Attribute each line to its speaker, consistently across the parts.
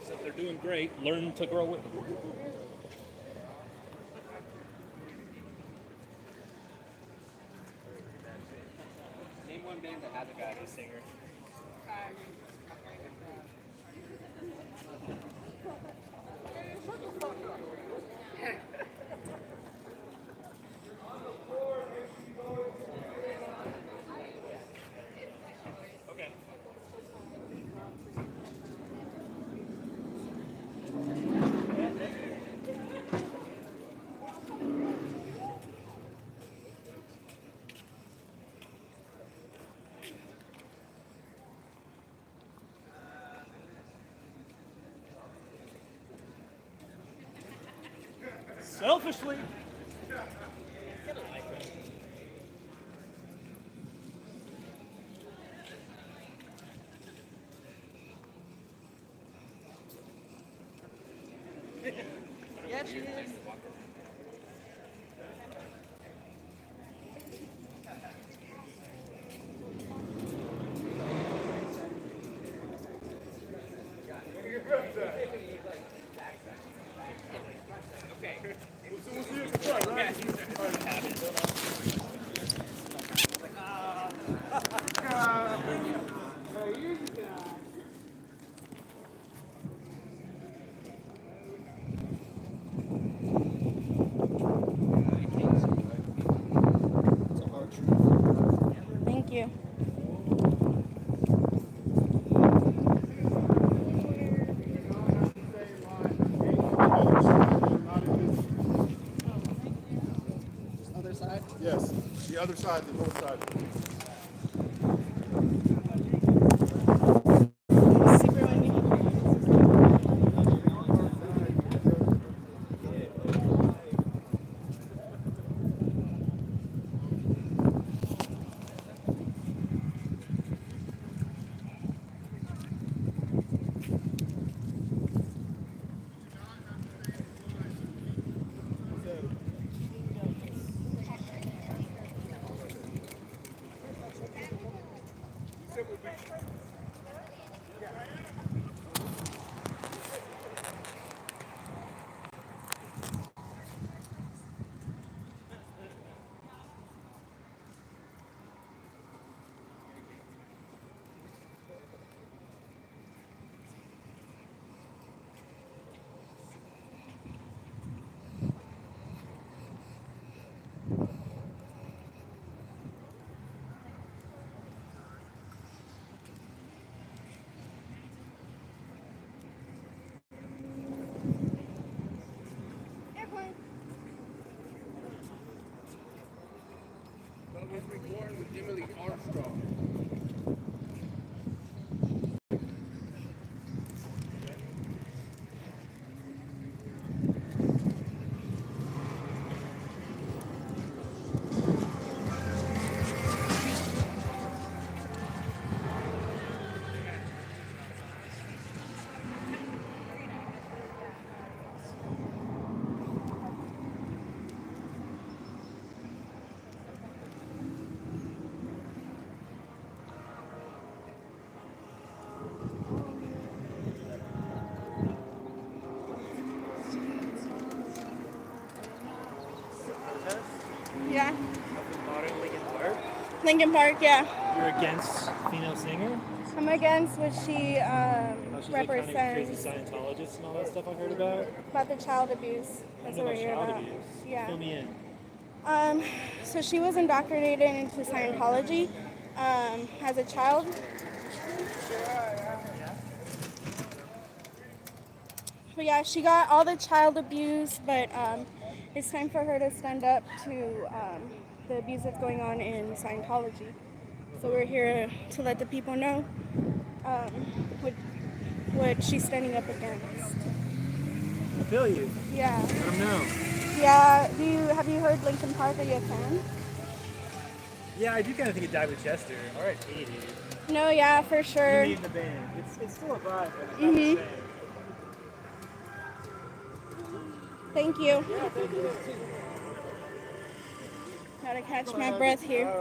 Speaker 1: So they're doing great. Learn to grow with them.
Speaker 2: Name one band that has a guy who's a singer. Okay.
Speaker 1: Selfishly.
Speaker 3: Yeah, she is. Thank you.
Speaker 4: Other side?
Speaker 5: Yes, the other side, the north side.
Speaker 4: Super windy.
Speaker 5: That was recorded with Emily Armstrong.
Speaker 4: Yeah.
Speaker 1: Modern Linkin Park.
Speaker 4: Linkin Park, yeah.
Speaker 1: You're against female singer?
Speaker 4: I'm against what she
Speaker 1: How she's like kind of crazy
Speaker 4: represents
Speaker 1: Scientologist and all that stuff I heard about.
Speaker 4: about the child abuse.
Speaker 1: I
Speaker 4: That's
Speaker 1: don't know
Speaker 4: what we're
Speaker 1: about
Speaker 4: here
Speaker 1: child
Speaker 4: about.
Speaker 1: abuse.
Speaker 4: Yeah.
Speaker 1: Fill me in.
Speaker 4: So she was indoctrinated into Scientology as a child. But yeah, she got all the child abuse, but it's time for her to stand up to the abuse that's going on in Scientology. So we're here to let the people know um, what, what she's standing up against.
Speaker 1: I feel you.
Speaker 4: Yeah.
Speaker 1: Let them know.
Speaker 4: Yeah. Have you heard Linkin Park? Are you a fan?
Speaker 1: Yeah, I do kind of think it died with Chester. R.I.P. dude.
Speaker 4: No, yeah, for sure.
Speaker 1: You need the band. It's still a vibe, but it's not the same.
Speaker 4: Thank you. Gotta catch my breath here.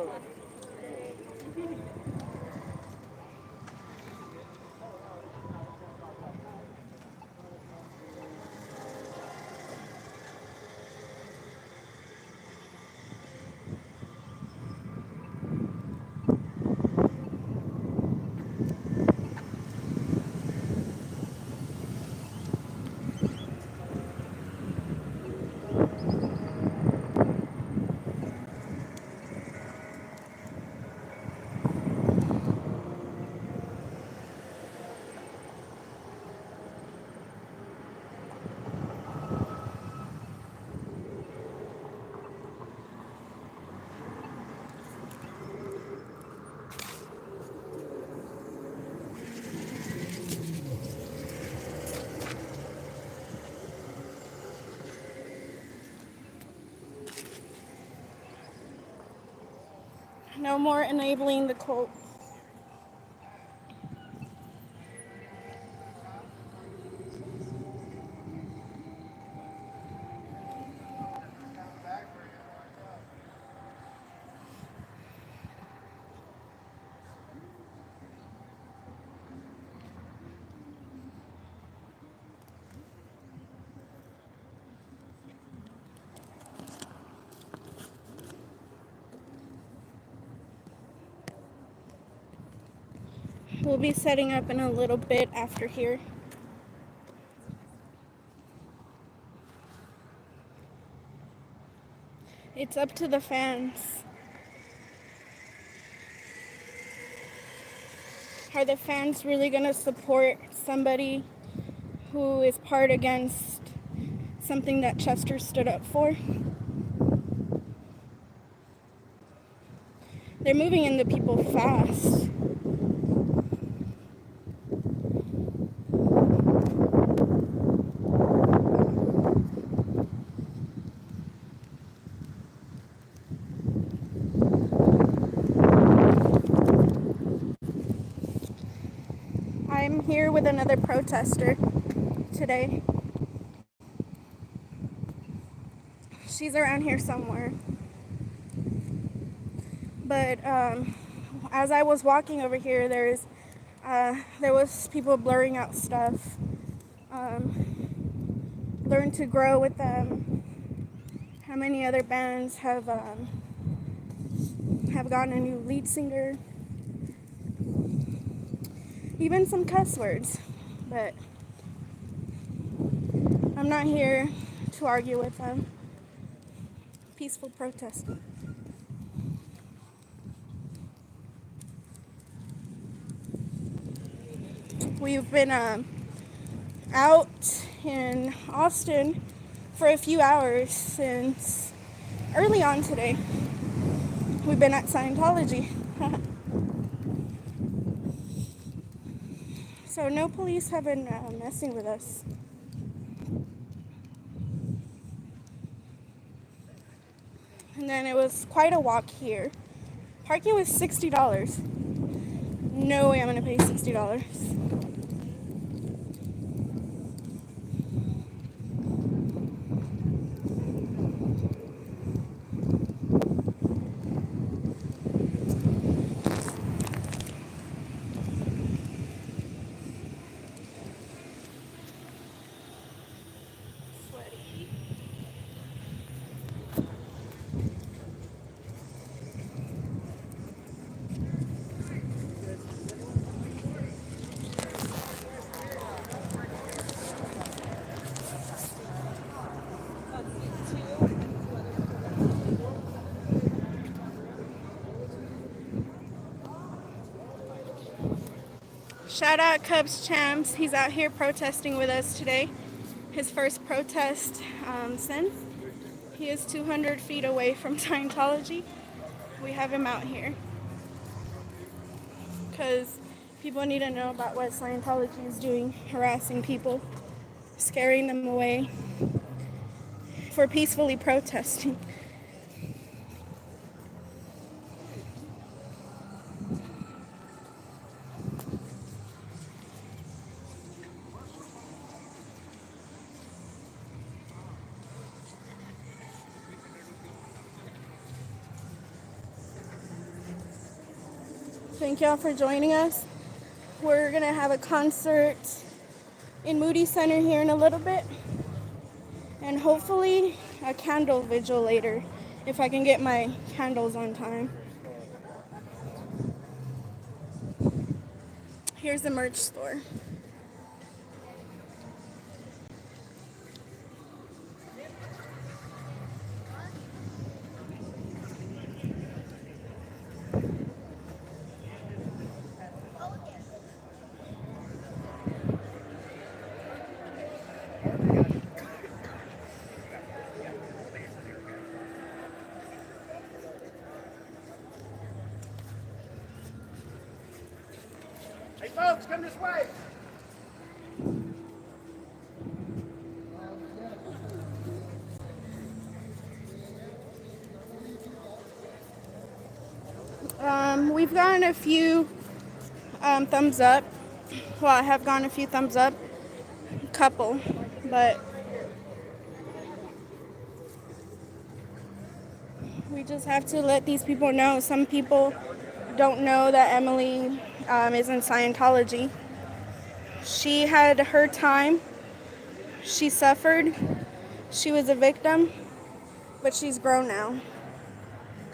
Speaker 4: No more enabling the cult. We'll be setting up in a little bit after here. It's up to the fans. Are the fans really going to support somebody who is part against something that Chester stood up for? They're moving into people fast. I'm here with another protester today. She's around here somewhere. But as I was walking over here, there was people blurring out stuff. Learn to grow with them. How many other bands have gotten a new lead singer? Even some cuss words, but I'm not here to argue with them. Peaceful protesting. We've been out in Austin for a few hours since early on today. We've been at Scientology. So no police have been messing with us. And then it was quite a walk here. Parking was $60. No way I'm gonna pay $60. Shout out Cubs Champs. He's out here protesting with us today. His first protest since. He is 200 feet away from Scientology. We have him out here because people need to know about what Scientology is doing, harassing people, scaring them away for peacefully protesting. Thank y'all for joining us. We're gonna have a concert in Moody Center here in a little bit, and hopefully a candle vigil later if I can get my candles on time. Here's the merch store.
Speaker 1: Hey folks, come this way.
Speaker 4: We've gotten a few thumbs up. Well, I have gotten a few thumbs up, couple, but we just have to let these people know. Some people don't know that Emily is in Scientology. She had her time. She suffered. She was a victim, but she's grown now.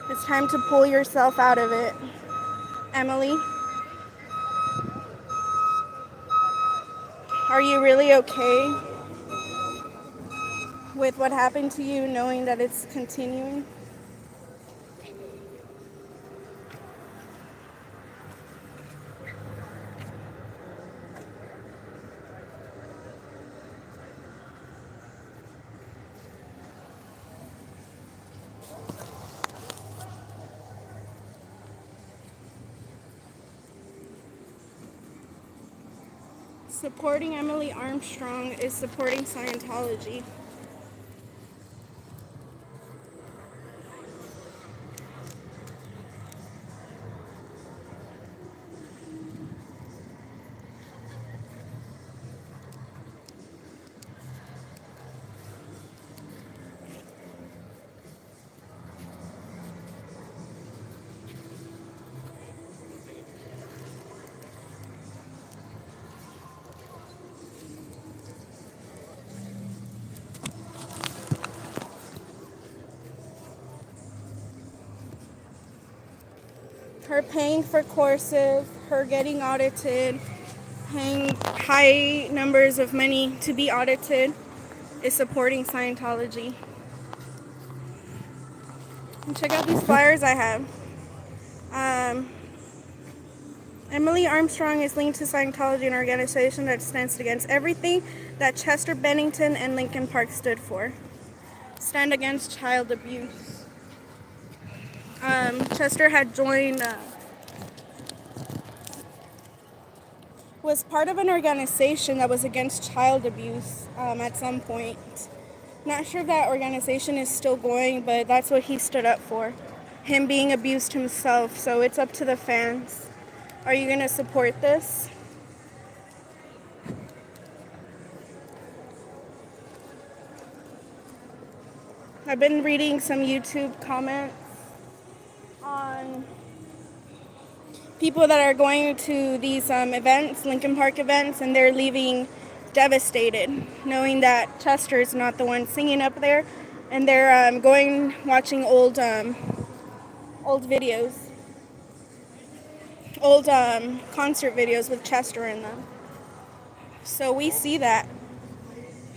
Speaker 4: It's time to pull yourself out of it. Emily, are you really okay with what happened to you, knowing that it's continuing? Supporting Emily Armstrong is supporting Scientology. Her paying for courses, her getting audited, paying high numbers of money to be audited is supporting Scientology. And check out these flyers I have. Emily Armstrong is linked to Scientology, an organization that stands against everything that Chester Bennington and Linkin Park stood for. Stand against child abuse. Chester had joined, was part of an organization that was against child abuse at some point. Not sure if that organization is still going, but that's what he stood up for. Him being abused himself, so it's up to the fans. Are you going to support this? I've been reading some YouTube comments on people that are going to these events, Linkin Park events, and they're leaving devastated, knowing that Chester is not the one singing up there, and they're going watching old videos, old concert videos with Chester in them. So we see that.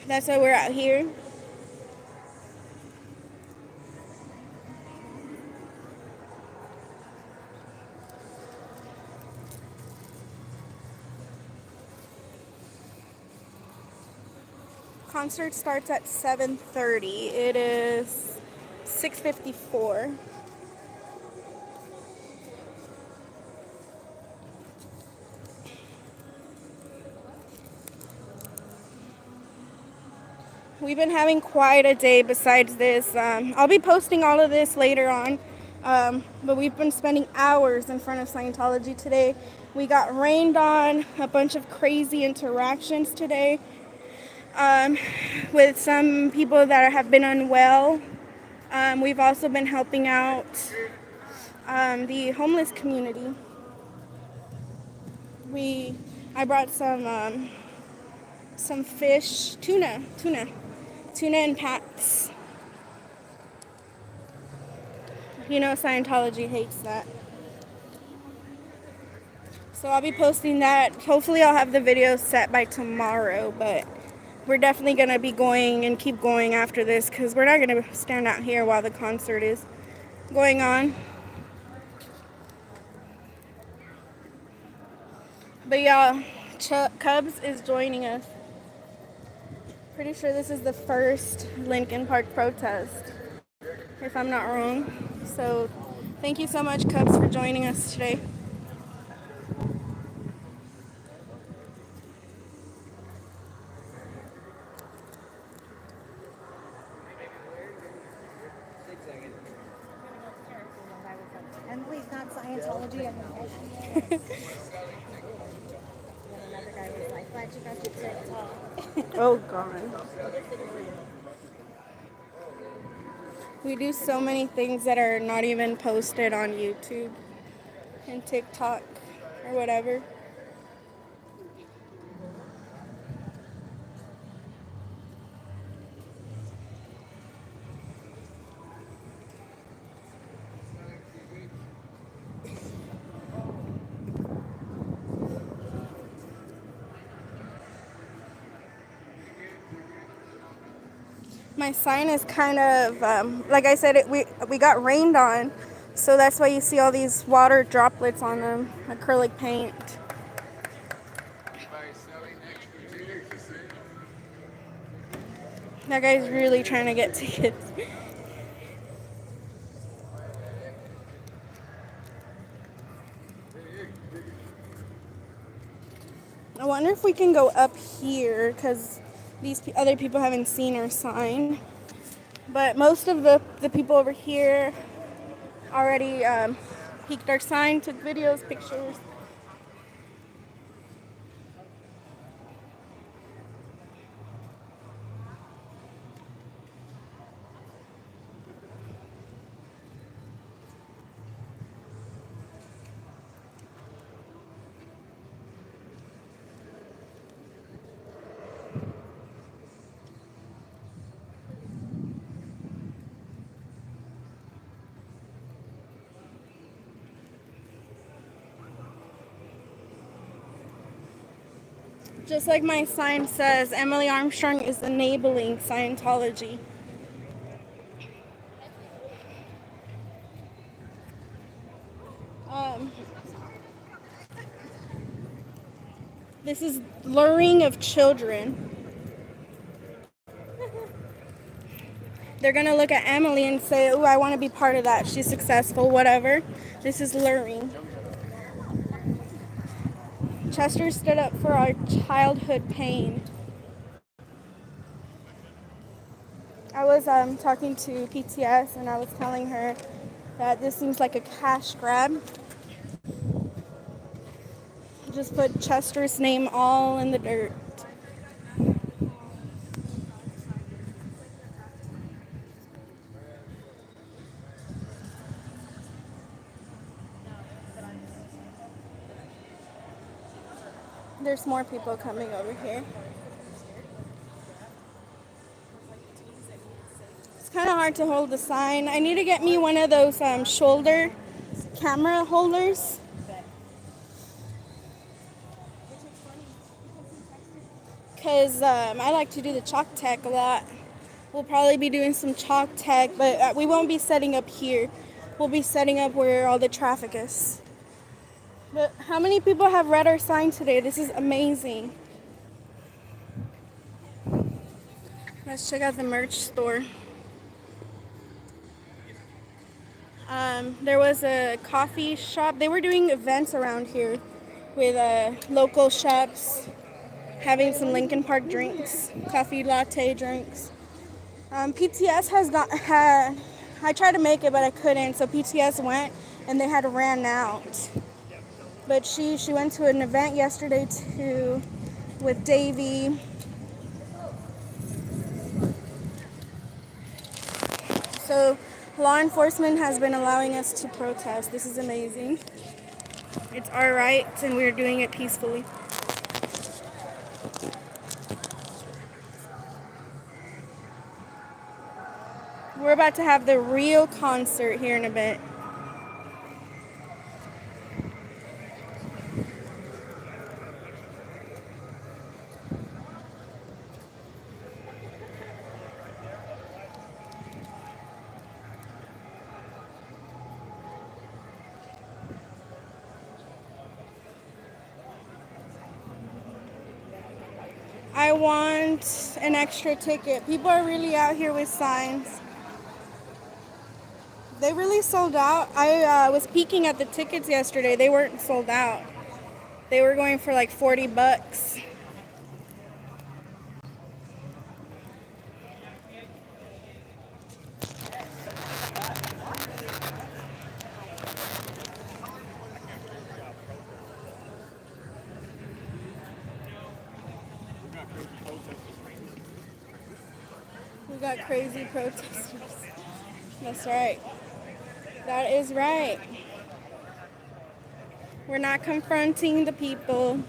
Speaker 4: That's why we're out here. Concert starts at 7:30. It is 6:54. We've been having quite a day besides this. I'll be posting all of this later on. But we've been spending hours in front of Scientology today. We got rained on, a bunch of crazy interactions today. With some people that have been unwell. We've also been helping out the homeless community. I brought some fish, tuna in packs. You know Scientology hates that. So I'll be posting that. Hopefully I'll have the video set by tomorrow, but we're definitely going to be going and keep going after this because we're not going to stand out here while the concert is going on. But yeah, Cubs is joining us. Pretty sure this is the first Linkin Park protest, if I'm not wrong. So thank you so much, Cubs, for joining us today.
Speaker 3: Emily's not Scientology anymore. Another guy was like, glad you got your TikTok.
Speaker 4: Oh, God. We do so many things that are not even posted on YouTube and TikTok or whatever. My sign is kind of, like I said, we got rained on, so that's why you see all these water droplets on them, acrylic paint. That guy's really trying to get tickets. I wonder if we can go up here, because these other people haven't seen our sign. But most of the people over here already peeked our sign, took videos, pictures. Just like my sign says, Emily Armstrong is enabling Scientology. This is luring of children. They're going to look at Emily and say, oh, I want to be part of that. She's successful, whatever. This is luring. Chester stood up for our childhood pain. I was talking to PTS and I was telling her that this seems like a cash grab. Just put Chester's name all in the dirt. There's more people coming over here. It's kind of hard to hold the sign. I need to get me one of those shoulder camera holders. Because I like to do the chalk tech a lot. We'll probably be doing some chalk tech, but we won't be setting up here. We'll be setting up where all the traffic is. But how many people have read our sign today? This is amazing. Let's check out the merch store. There was a coffee shop. They were doing events around here with local shops having some Linkin Park drinks, coffee latte drinks. PTS has not had. I tried to make it, but I couldn't. So PTS went, and they had ran out. But she went to an event yesterday too with Davey. So law enforcement has been allowing us to protest. This is amazing. It's our rights, and we're doing it peacefully. We're about to have the real concert here in a bit. I want an extra ticket. People are really out here with signs. They really sold out. I was peeking at the tickets yesterday. They weren't sold out. They were going for like $40. We got crazy protesters. That's right. That is right. We're not confronting the people.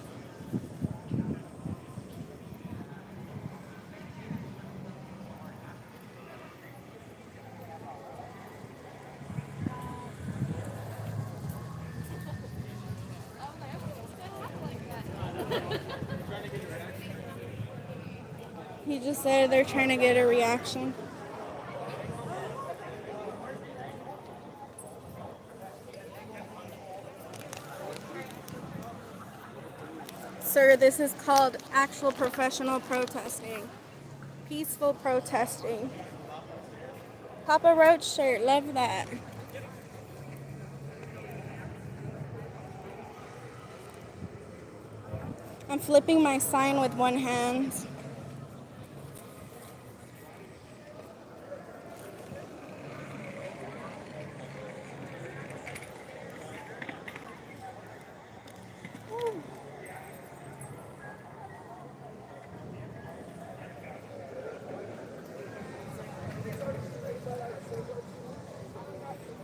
Speaker 4: He just said they're trying to get a reaction. Sir, this is called actual professional protesting. Peaceful protesting. Papa Roach shirt, love that. I'm flipping my sign with one hand.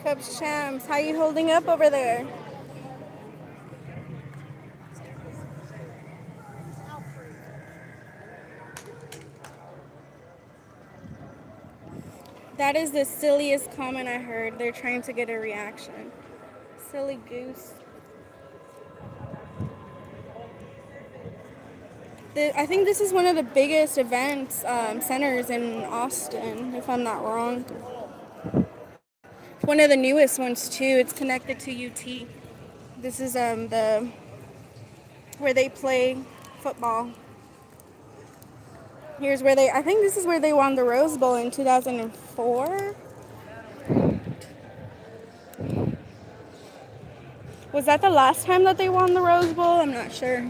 Speaker 4: Cubs champs, how you holding up over there? That is the silliest comment I heard. They're trying to get a reaction. Silly goose. I think this is one of the biggest events centers in Austin, if I'm not wrong. One of the newest ones too. It's connected to UT. This is where they play football. Here's where I think this is where they won the Rose Bowl in 2004. Was that the last time that they won the Rose Bowl? I'm not sure.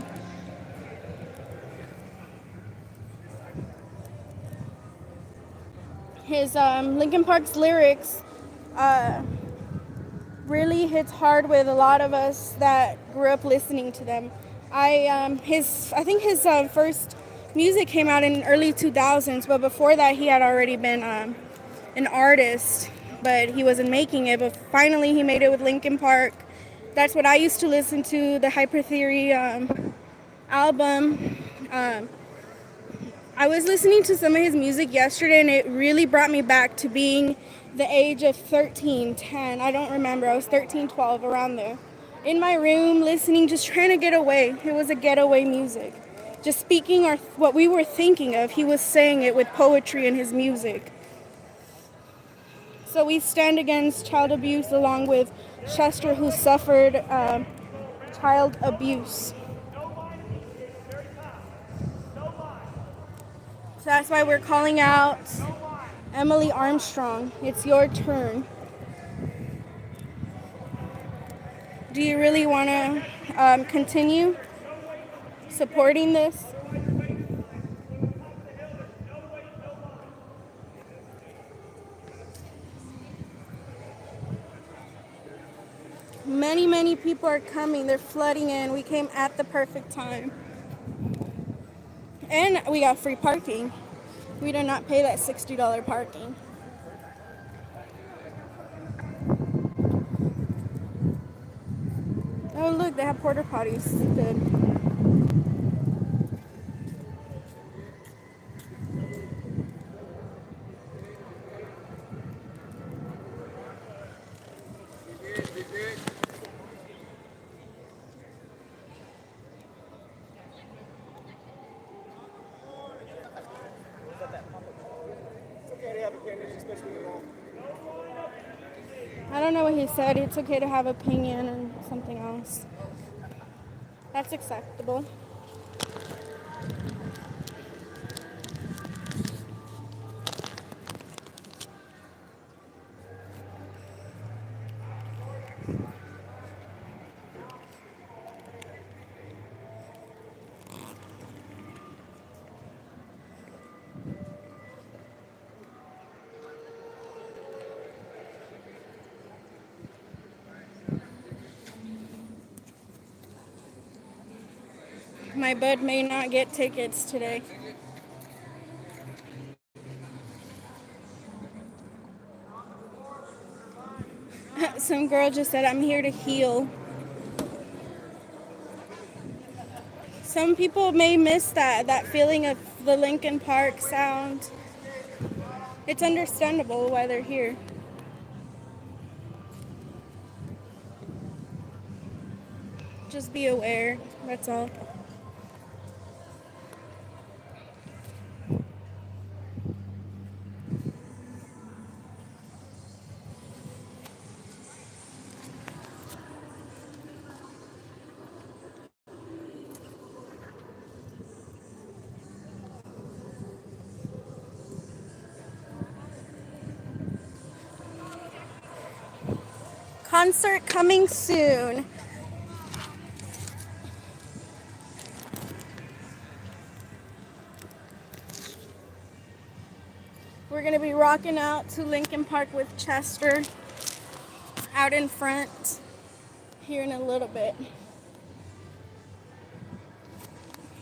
Speaker 4: His Linkin Park's lyrics really hits hard with a lot of us that grew up listening to them. I think his first music came out in early 2000s, but before that he had already been an artist, but he wasn't making it. But finally he made it with Linkin Park. That's what I used to listen to, the Hyper Theory album. I was listening to some of his music yesterday, and it really brought me back to being the age of 13, 10. I don't remember. I was 13, 12, around there. In my room, listening, just trying to get away. It was a getaway music. Just speaking what we were thinking of. He was saying it with poetry in his music. So we stand against child abuse along with Chester, who suffered child abuse. So that's why we're calling out Emily Armstrong. It's your turn. Do you really want to continue supporting this? Many, many people are coming. They're flooding in. We came at the perfect time. And we got free parking. We did not pay that $60 parking. Oh, look, they have porta potties. Good. I don't know what he said. It's okay to have opinion and something else. That's acceptable. My bud may not get tickets today. Some girl just said, I'm here to heal. Some people may miss that feeling of the Linkin Park sound. It's understandable why they're here. Just be aware, that's all. Concert coming soon. We're gonna be rocking out to Linkin Park with Chester out in front here in a little bit.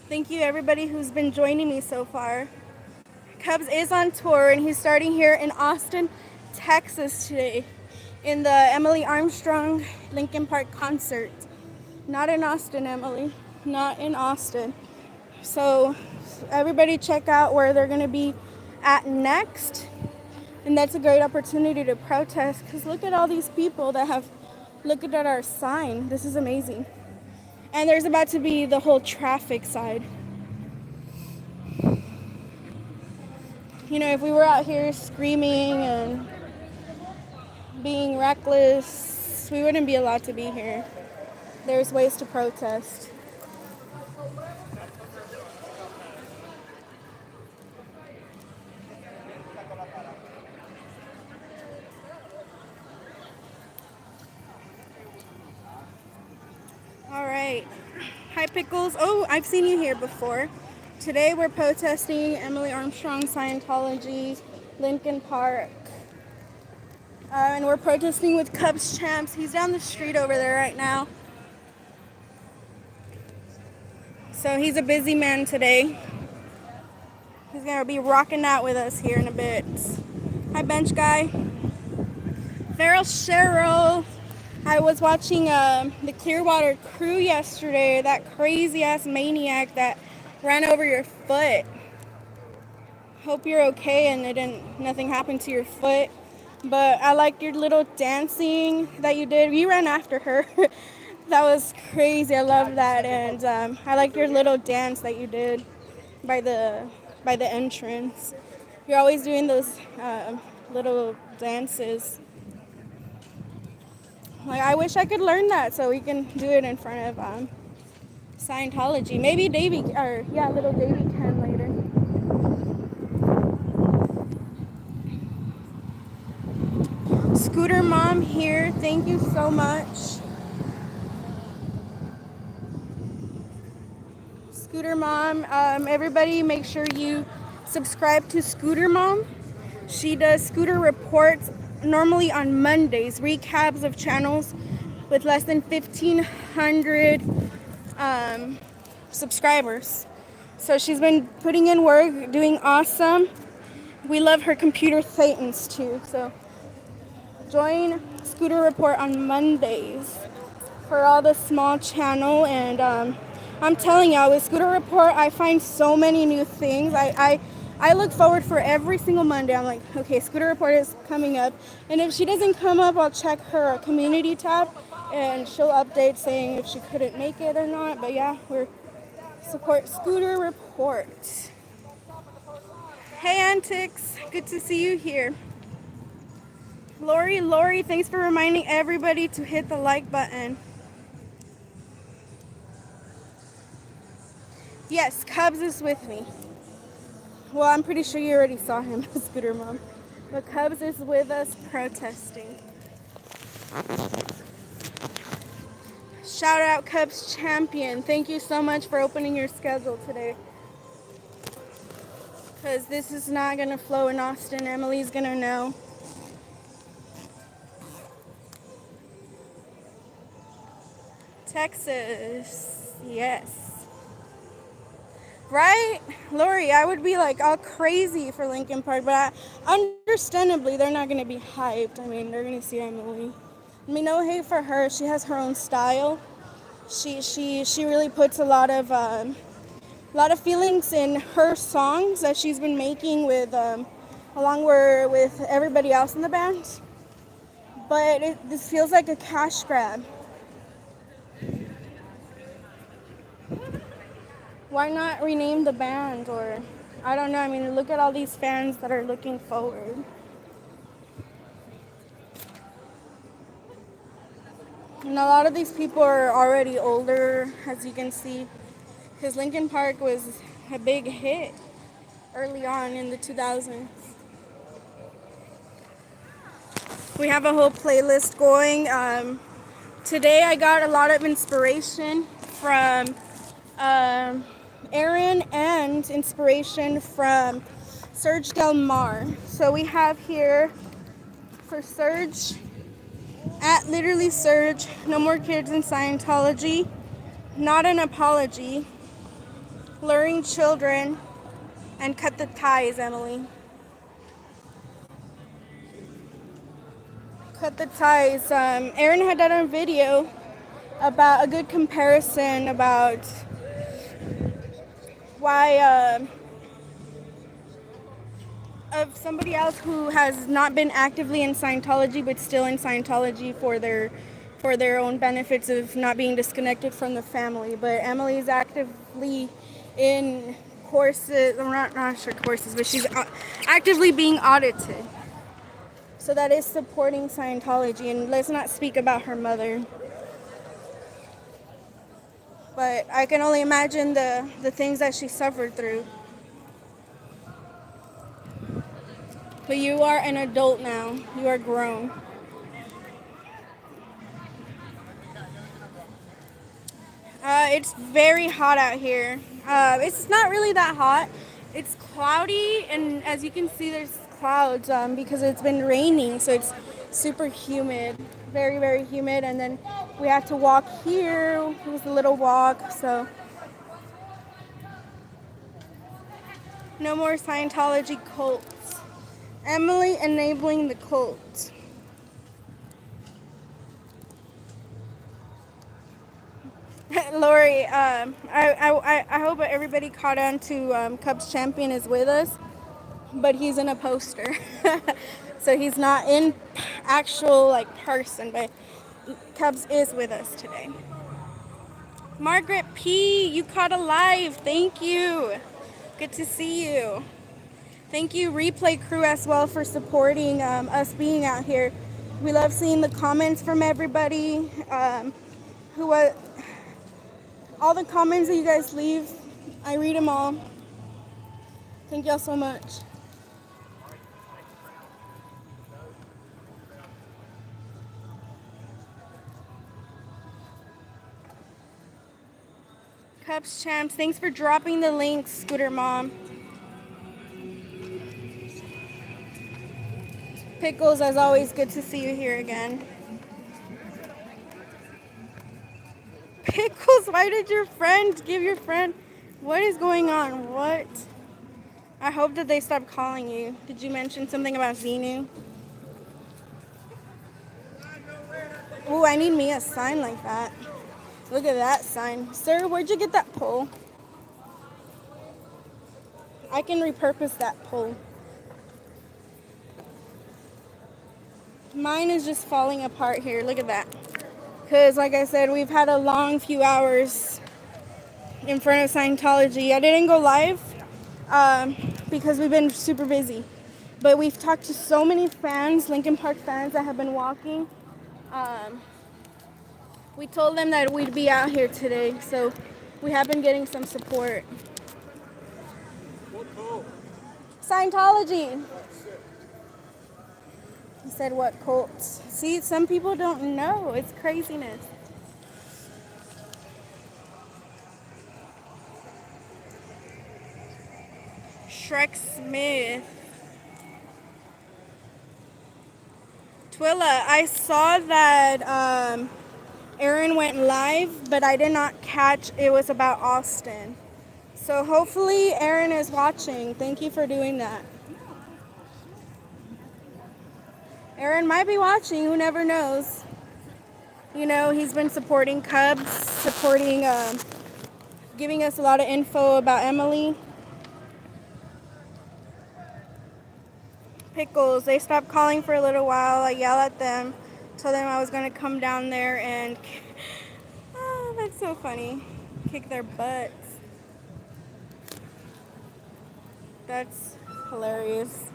Speaker 4: Thank you everybody who's been joining me so far. Cubs is on tour and he's starting here in Austin, Texas today in the Emily Armstrong Linkin Park concert. Not in Austin, Emily. Not in Austin. So everybody check out where they're gonna be at next. And that's a great opportunity to protest because look at all these people that have looked at our sign. This is amazing. And there's about to be the whole traffic side. You know, if we were out here screaming and being reckless, we wouldn't be allowed to be here. There's ways to protest. All right. Hi, Pickles. Oh, I've seen you here before. Today we're protesting Emily Armstrong, Scientology, Linkin Park. And we're protesting with Cubs Champs. He's down the street over there right now. So he's a busy man today. He's gonna be rocking out with us here in a bit. Hi, bench guy. Farrell Cheryl. I was watching the Clearwater Crew yesterday. That crazy ass maniac that ran over your foot. Hope you're okay and nothing happened to your foot. But I liked your little dancing that you did. You ran after her. That was crazy. I love that. And I liked your little dance that you did by the entrance. You're always doing those little dances. Like, I wish I could learn that so we can do it in front of Scientology. Maybe Davey, little Davey can later. Scooter Mom here. Thank you so much. Scooter Mom. Everybody make sure you subscribe to Scooter Mom. She does scooter reports normally on Mondays, recaps of channels with less than 1,500 subscribers. So she's been putting in work, doing awesome. We love her computer thetans too. So join Scooter Report on Mondays. for all the small channel. And I'm telling y'all, with Scooter Report, I find so many new things. I look forward for every single Monday. I'm like, okay, Scooter Report is coming up. And if she doesn't come up, I'll check her community tab and she'll update saying if she couldn't make it or not. But yeah, we're support Scooter Report. Hey Antics, good to see you here. Lori, thanks for reminding everybody to hit the like button. Yes, Cubs is with me. Well, I'm pretty sure you already saw him, Scooter Mom. But Cubs is with us protesting. Shout out Cubs champion. Thank you so much for opening your schedule today. Because this is not going to flow in Austin. Emily's going to know. Texas. Yes. Right? Lori, I would be like all crazy for Linkin Park, but understandably, they're not going to be hyped. I mean, they're going to see Emily. I mean, no hate for her. She has her own style. She really puts a lot of feelings in her songs that she's been making with along with everybody else in the band. But this feels like a cash grab. Why not rename the band? Or I don't know. I mean, look at all these fans that are looking forward. And a lot of these people are already older, as you can see, because Linkin Park was a big hit early on in the 2000s. We have a whole playlist going. Today I got a lot of inspiration from Aaron and inspiration from Serge Del Mar. So we have here for Serge, at literally Serge, no more kids in Scientology, not an apology, luring children, and cut the ties, Emily. Cut the ties. Aaron had done a video about a good comparison about why of somebody else who has not been actively in Scientology but still in Scientology for their own benefits of not being disconnected from the family. But Emily is actively in courses. I'm not sure courses, but she's actively being audited. So that is supporting Scientology. And let's not speak about her mother. But I can only imagine the things that she suffered through. But you are an adult now. You are grown. It's very hot out here. It's not really that hot. It's cloudy, and as you can see, there's clouds because it's been raining, so it's super humid. Very, very humid. And then we have to walk here. It was a little walk, so. No more Scientology cults. Emily enabling the cult. Lori, I hope everybody caught on to Cubs champion is with us, but he's in a poster. So he's not in actual person, but Cubs is with us today. Margaret P, you caught a live. Thank you. Good to see you. Thank you, Replay Crew, as well, for supporting us being out here. We love seeing the comments from everybody. All the comments that you guys leave, I read them all. Thank y'all so much. Cubs champs, thanks for dropping the links, Scooter Mom. Pickles, as always, good to see you here again. Pickles, why did your friend give your friend? What is going on? What? I hope that they stop calling you. Did you mention something about Xenu? Ooh, I need me a sign like that. Look at that sign. Sir, where'd you get that pole? I can repurpose that pole. Mine is just falling apart here. Look at that. Because, like I said, we've had a long few hours in front of Scientology. I didn't go live because we've been super busy. But we've talked to so many fans, Linkin Park fans that have been walking. We told them that we'd be out here today, so we have been getting some support.
Speaker 5: What cult?
Speaker 4: Scientology. He said, what cult? See, some people don't know. It's craziness. Shrek Smith. Twilla, I saw that Aaron went live, but I did not catch it was about Austin. So hopefully Aaron is watching. Thank you for doing that. Aaron might be watching, who never knows. You know, he's been supporting Cubs, supporting, giving us a lot of info about Emily. Pickles, they stopped calling for a little while. I yelled at them, told them I was going to come down there and, oh, that's so funny, kick their butts. That's hilarious.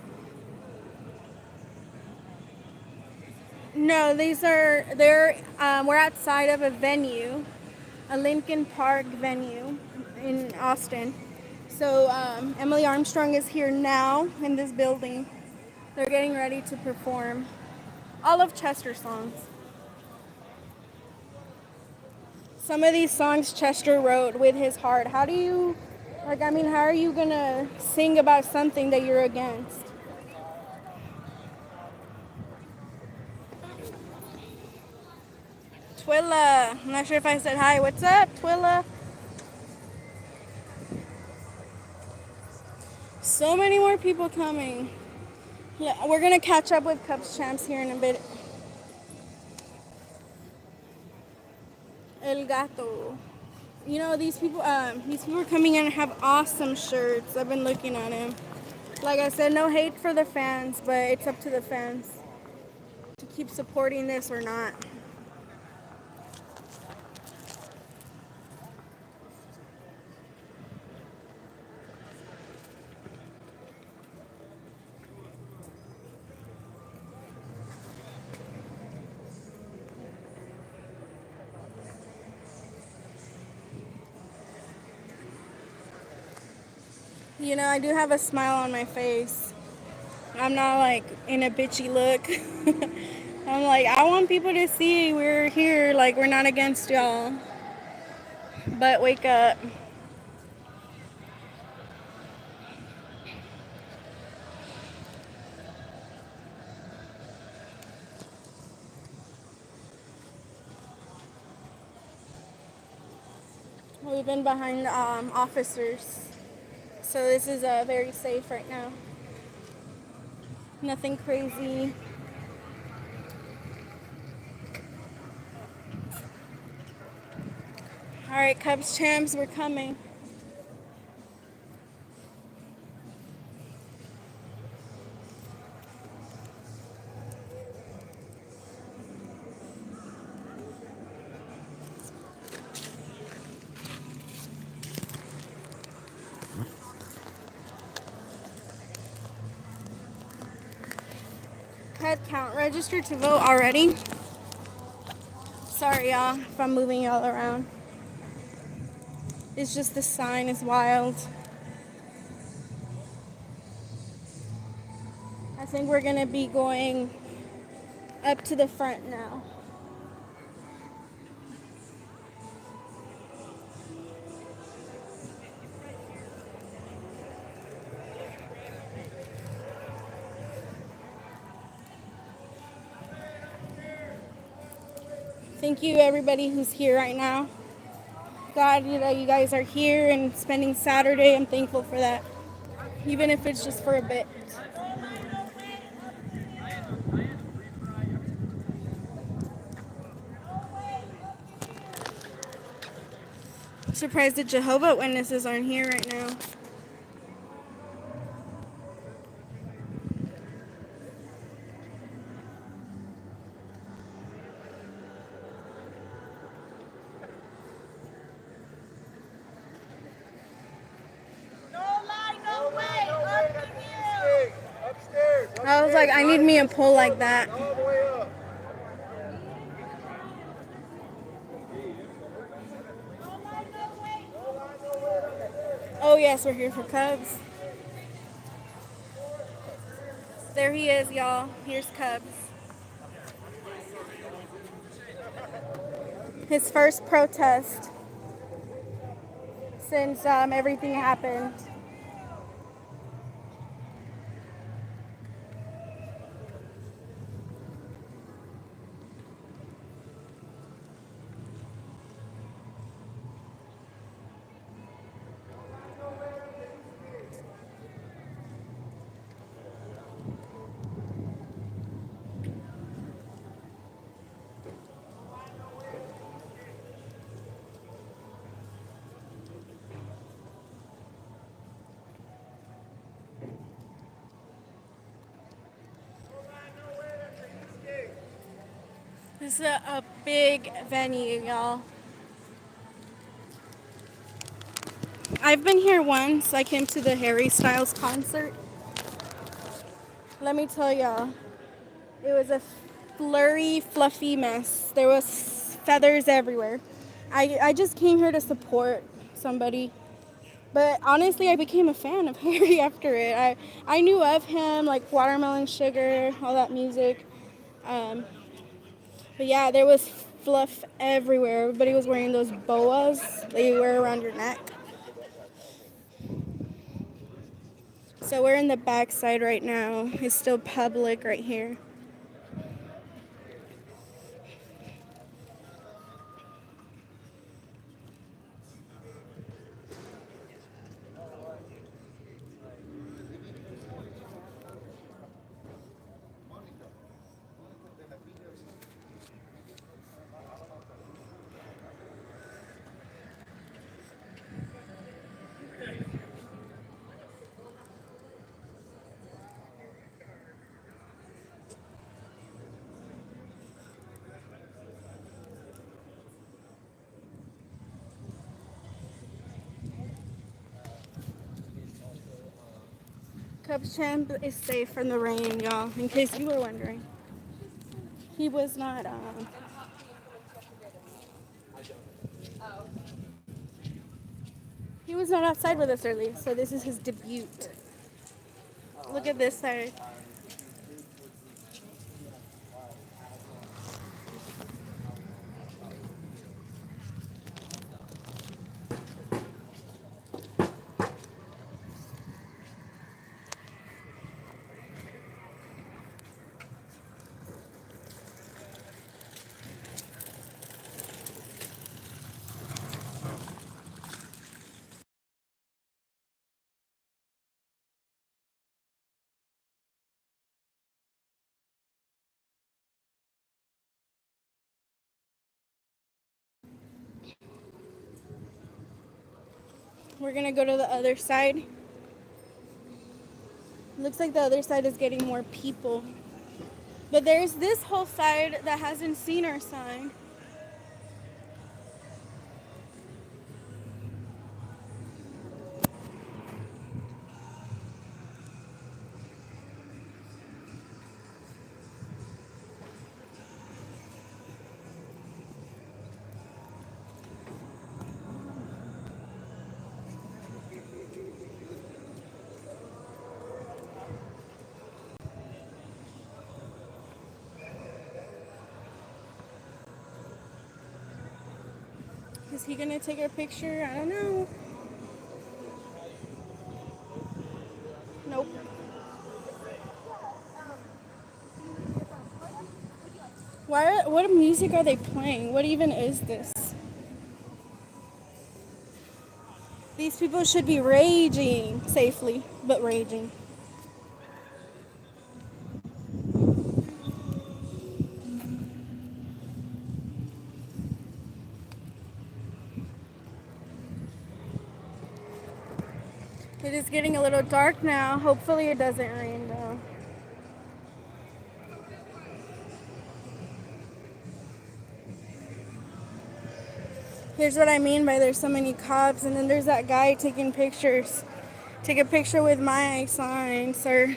Speaker 4: No, we're outside of a venue, a Linkin Park venue in Austin. So Emily Armstrong is here now in this building. They're getting ready to perform all of Chester's songs. Some of these songs Chester wrote with his heart. How are you gonna sing about something that you're against? Twilla, I'm not sure if I said hi. What's up, Twilla? So many more people coming. Yeah, we're gonna catch up with Cubs champs here in a bit. El Gato. You know, these people are coming in and have awesome shirts. I've been looking at them. Like I said, no hate for the fans, but it's up to the fans to keep supporting this or not. You know, I do have a smile on my face. I'm not like in a bitchy look. I'm like, I want people to see we're here, like we're not against y'all. But wake up. We've been behind officers. So this is very safe right now. Nothing crazy. All right, Cubs champs, we're coming. Head count, registered to vote already. Sorry y'all if I'm moving y'all around. It's just the sign is wild. I think we're gonna be going up to the front now. Thank you everybody who's here right now. God, that you guys are here and spending Saturday. I'm thankful for that. Even if it's just for a bit. Surprised the Jehovah Witnesses aren't here right now.
Speaker 5: Upstairs.
Speaker 4: I was like, I need me a pole like that.
Speaker 5: All the way up.
Speaker 4: Oh yes, we're here for Cubs. There he is, y'all. Here's Cubs. His first protest since everything happened. This is a big venue, y'all. I've been here once. I came to the Harry Styles concert. Let me tell y'all, it was a flurry, fluffy mess. There was feathers everywhere. I just came here to support somebody. But honestly, I became a fan of Harry after it. I knew of him, like Watermelon Sugar, all that music. But yeah, there was fluff everywhere. Everybody was wearing those boas that you wear around your neck. So we're in the back side right now. It's still public right here. Cubs champ is safe from the rain, y'all, in case you were wondering. He was not, he was not outside with us earlier, so this is his debut. Look at this side. We're gonna go to the other side. Looks like the other side is getting more people. But there's this whole side that hasn't seen our sign. Is he gonna take a picture? I don't know. Nope. What music are they playing? What even is this? These people should be raging safely, but raging. It is getting a little dark now. Hopefully it doesn't rain though. Here's what I mean by there's so many cops, and then there's that guy taking pictures. Take a picture with my sign, sir.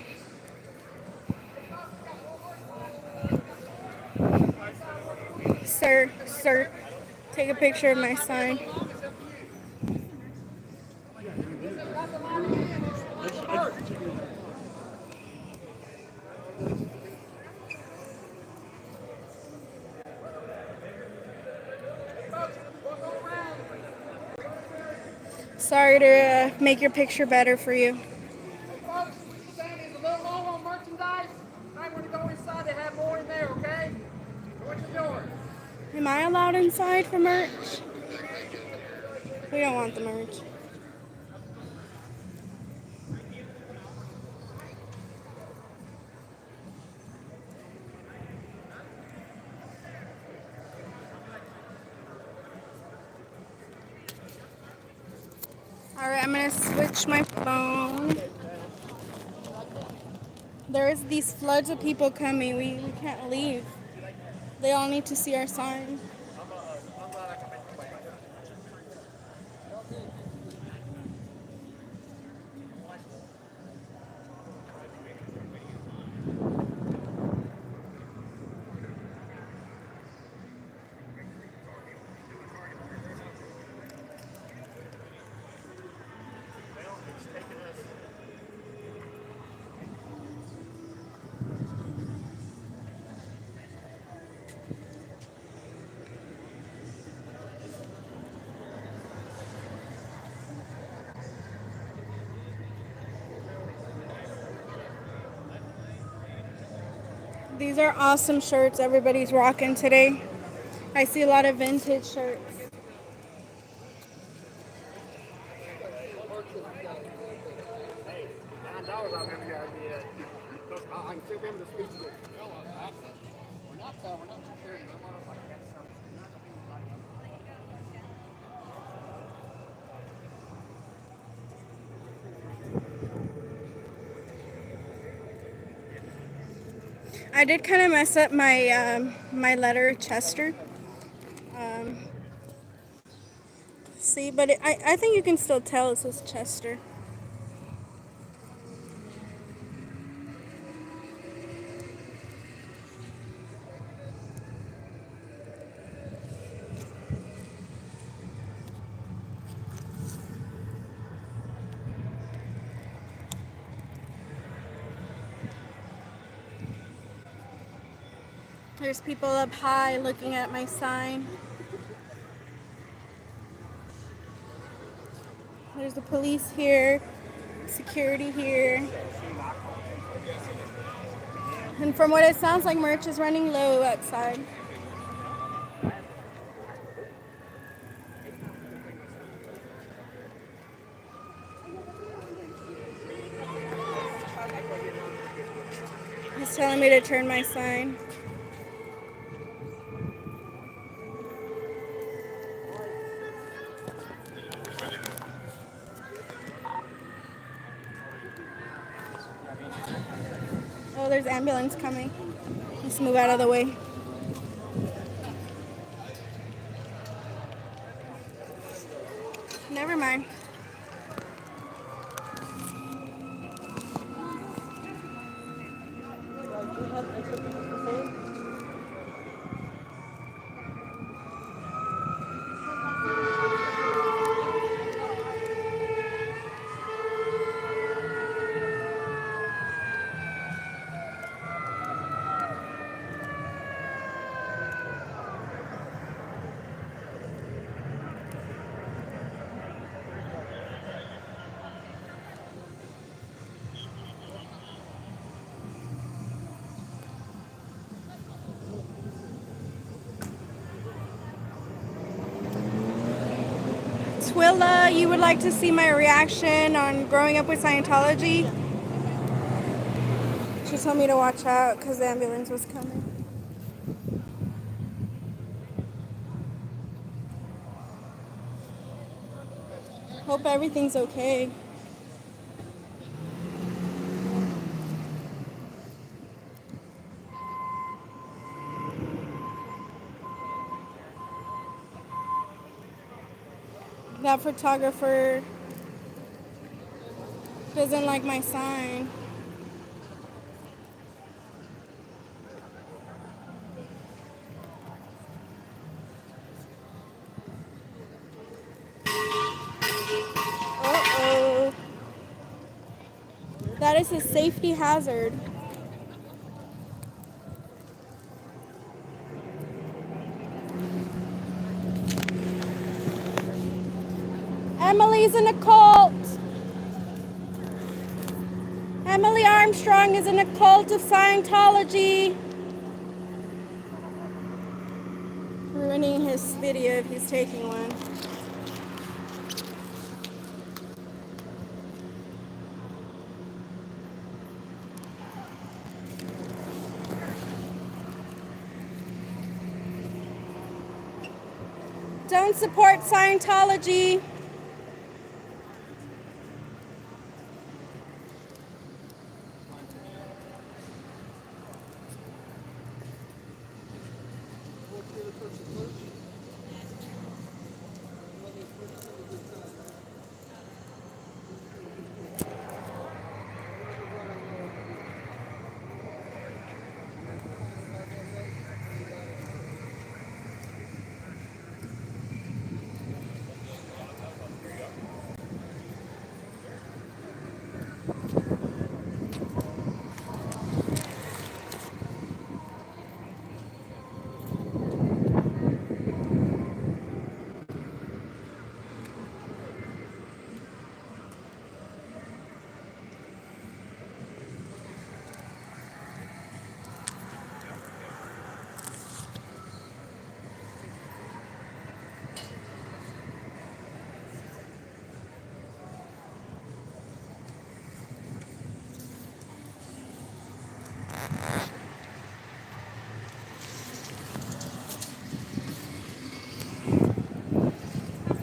Speaker 4: Sir, take a picture of my sign. Sorry to make your picture better for you.
Speaker 5: Folks, Sandy's a little low on merchandise. I'm going to go inside to have more in there, okay? What you doing?
Speaker 4: Am I allowed inside for merch? We don't want the merch. Alright, I'm gonna switch my phone. There's these floods of people coming. We can't leave. They all need to see our sign. These are awesome shirts everybody's rocking today. I see a lot of vintage shirts.
Speaker 5: $9 I'll never get idea. I can still be able to speak to you. We're not security.
Speaker 4: I did kind of mess up my my letter Chester. See, but I think you can still tell it says Chester. There's people up high looking at my sign. There's the police here, security here. And from what it sounds like, merch is running low outside. He's telling me to turn my sign. Oh, there's ambulance coming. Let's move out of the way. Never mind. Twilla, you would like to see my reaction on growing up with Scientology? She told me to watch out because the ambulance was coming. Hope everything's okay. That photographer doesn't like my sign. Uh-oh. That is a safety hazard. Emily's in a cult. Emily Armstrong is in a cult of Scientology. Ruining his video if he's taking one. Don't support Scientology.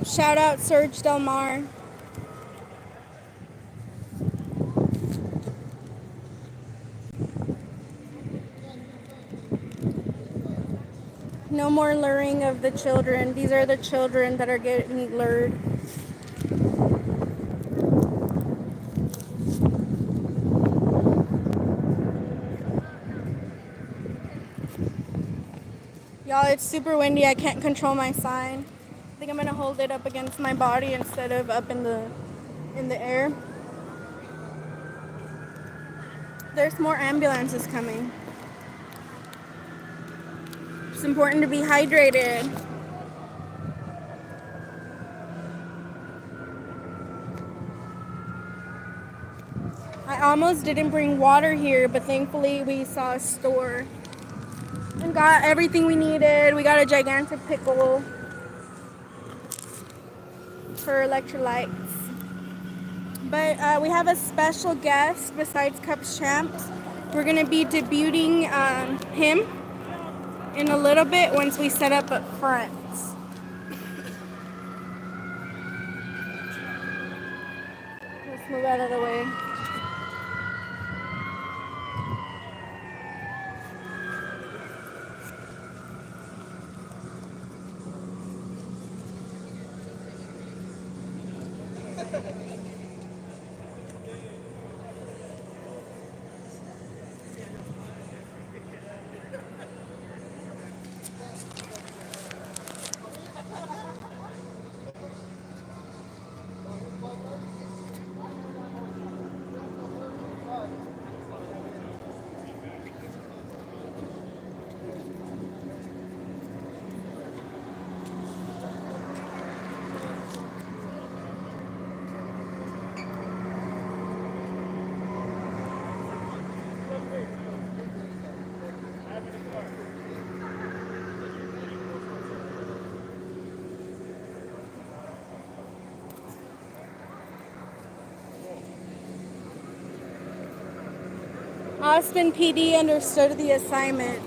Speaker 4: Shout out Serge Del Mar. No more luring of the children. These are the children that are getting lured. Y'all, it's super windy. I can't control my sign. I think I'm gonna hold it up against my body instead of up in the air. There's more ambulances coming. It's important to be hydrated. I almost didn't bring water here, but thankfully we saw a store and got everything we needed. We got a gigantic pickle for electrolytes. But we have a special guest besides Cups Champs. We're gonna be debuting him in a little bit once we set up front. Let's move out of the way. Austin PD understood the assignment.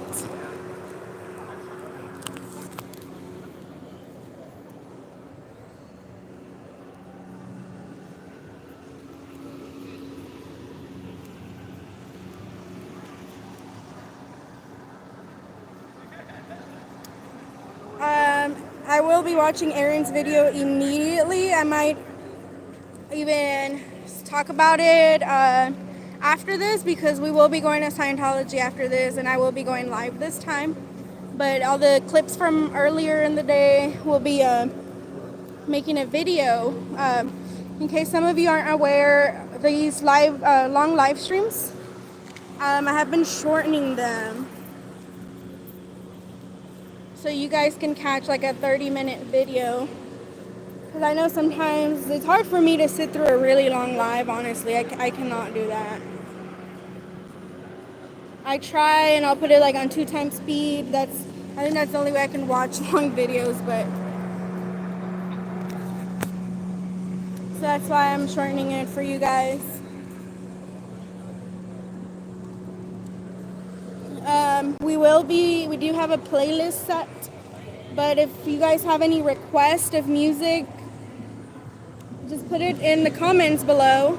Speaker 4: I will be watching Aaron's video immediately. I might even talk about it after this, because we will be going to Scientology after this, and I will be going live this time. But all the clips from earlier in the day will be making a video. In case some of you aren't aware, these live long live streams, I have been shortening them so you guys can catch like a 30-minute video, because I know sometimes it's hard for me to sit through a really long live. Honestly, I cannot do that. I try, and I'll put it like on 2x speed. I think that's the only way I can watch long videos, but so that's why I'm shortening it for you guys. We do have a playlist set, but if you guys have any request of music, just put it in the comments below.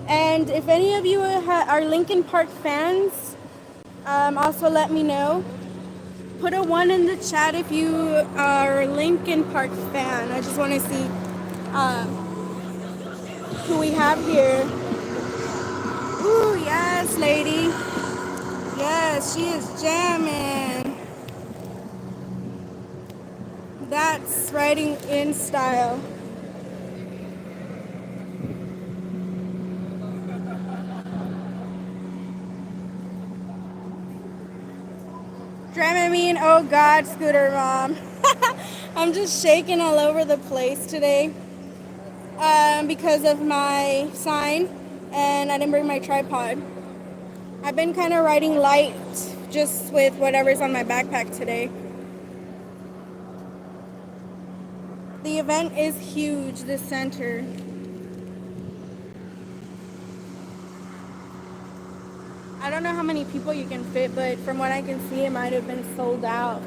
Speaker 4: And if any of you are Linkin Park fans, also let me know. Put a 1 in the chat if you are a Linkin Park fan. I just want to see who we have here. Ooh, yes, lady. Yes, she is jamming. That's writing in style. Dramamine, oh God, Scooter Mom. I'm just shaking all over the place today because of my sign, and I didn't bring my tripod. I've been kind of riding light just with whatever's on my backpack today. The event is huge, this center. I don't know how many people you can fit, but from what I can see, it might have been sold out.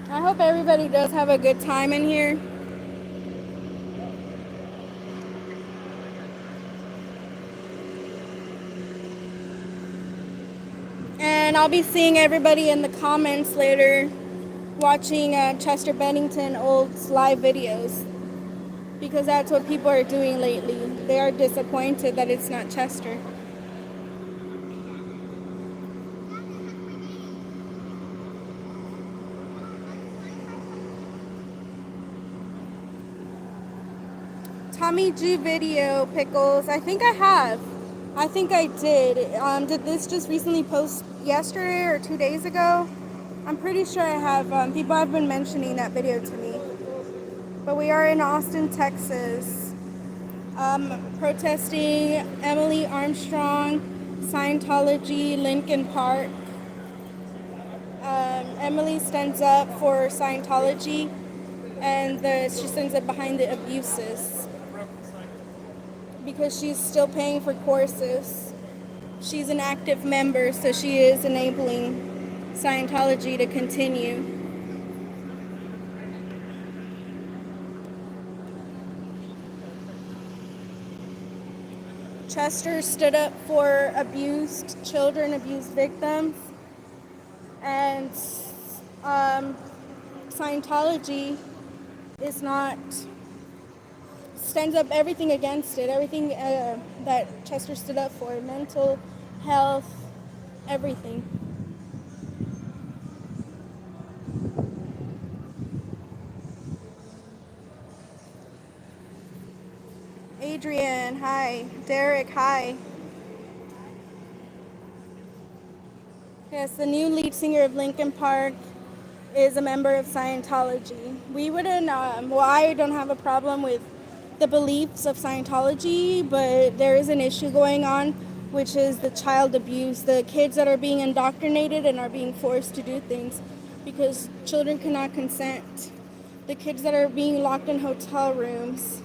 Speaker 4: I hope everybody does have a good time in here. And I'll be seeing everybody in the comments later, watching Chester Bennington old live videos, because that's what people are doing lately. They are disappointed that it's not Chester. Tommy G video, Pickles. I think I have. I think I did. Did this just recently post yesterday or 2 days ago? I'm pretty sure I have. People have been mentioning that video to me. But we are in Austin, Texas, protesting Emily Armstrong, Scientology, Linkin Park. Emily stands up for Scientology, and she stands up behind the abuses, because she's still paying for courses. She's an active member, so she is enabling Scientology to continue. Chester stood up for abused children, abused victims, and Scientology is not... stands up everything against it, everything that Chester stood up for, mental health, everything. Adrian, hi. Derek, hi. Yes, the new lead singer of Linkin Park is a member of Scientology. We wouldn't, I don't have a problem with the beliefs of Scientology, but there is an issue going on, which is the child abuse, the kids that are being indoctrinated and are being forced to do things because children cannot consent, the kids that are being locked in hotel rooms.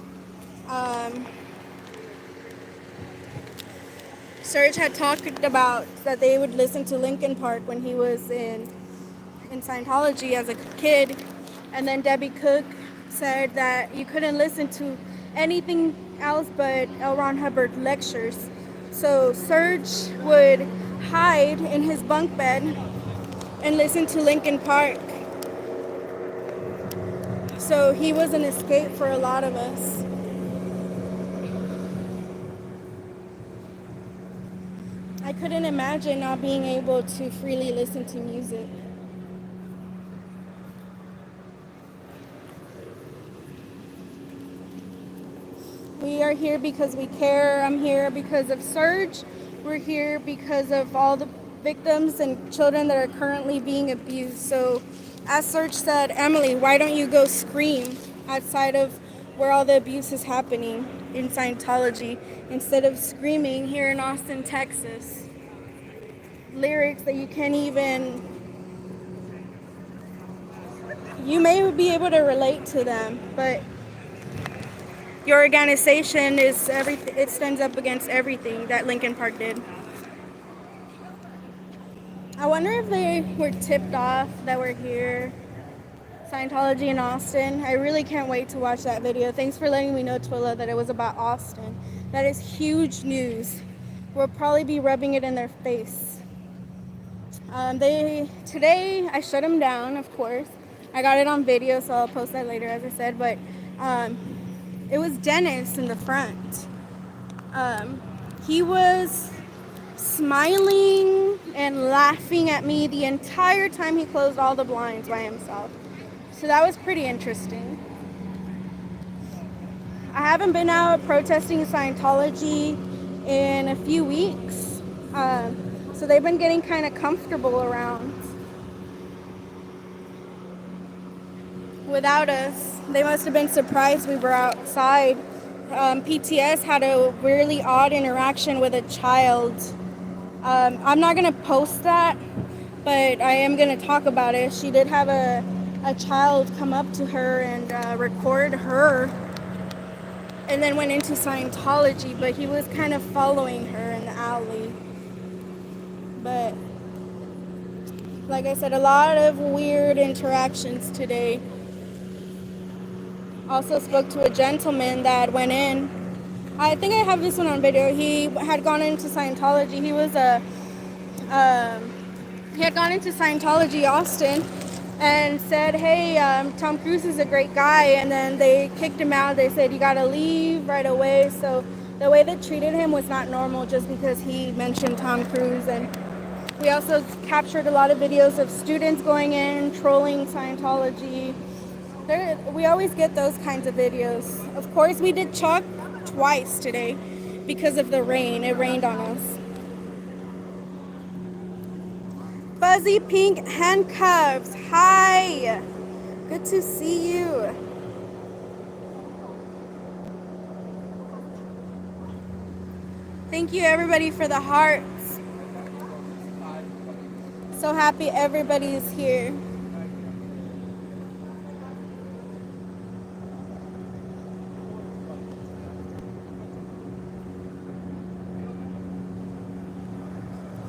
Speaker 4: Serge had talked about that they would listen to Linkin Park when he was in Scientology as a kid, and then Debbie Cook said that you couldn't listen to anything else but L. Ron Hubbard lectures. So Serge would hide in his bunk bed and listen to Linkin Park. So he was an escape for a lot of us. I couldn't imagine not being able to freely listen to music. We are here because we care. I'm here because of Serge. We're here because of all the victims and children that are currently being abused. So as Serge said, Emily, why don't you go scream outside of where all the abuse is happening in Scientology instead of screaming here in Austin, Texas? Lyrics that you can't even, you may be able to relate to them, but your organization is everything. It stands up against everything that Linkin Park did. I wonder if they were tipped off that we're here, Scientology in Austin. I really can't wait to watch that video. Thanks for letting me know, Twilla, that it was about Austin. That is huge news. We'll probably be rubbing it in their face. Today I shut them down, of course. I got it on video, so I'll post that later, as I said. But it was Dennis in the front. He was smiling and laughing at me the entire time he closed all the blinds by himself. So that was pretty interesting. I haven't been out protesting Scientology in a few weeks. So they've been getting kind of comfortable around. Without us, they must have been surprised we were outside. PTS had a really odd interaction with a child. I'm not going to post that, but I am going to talk about it. She did have a child come up to her and record her, and then went into Scientology, but he was kind of following her in the alley. But like I said, a lot of weird interactions today. Also spoke to a gentleman that went in. I think I have this one on video. He had gone into Scientology. He had gone into Scientology Austin and said, hey, Tom Cruise is a great guy. And then they kicked him out. They said, you gotta leave right away. So the way they treated him was not normal just because he mentioned Tom Cruise. And we also captured a lot of videos of students going in, trolling Scientology. We always get those kinds of videos. Of course, we did chalk twice today because of the rain. It rained on us. Fuzzy pink handcuffs. Hi. Good to see you. Thank you, everybody, for the hearts. So happy everybody is here.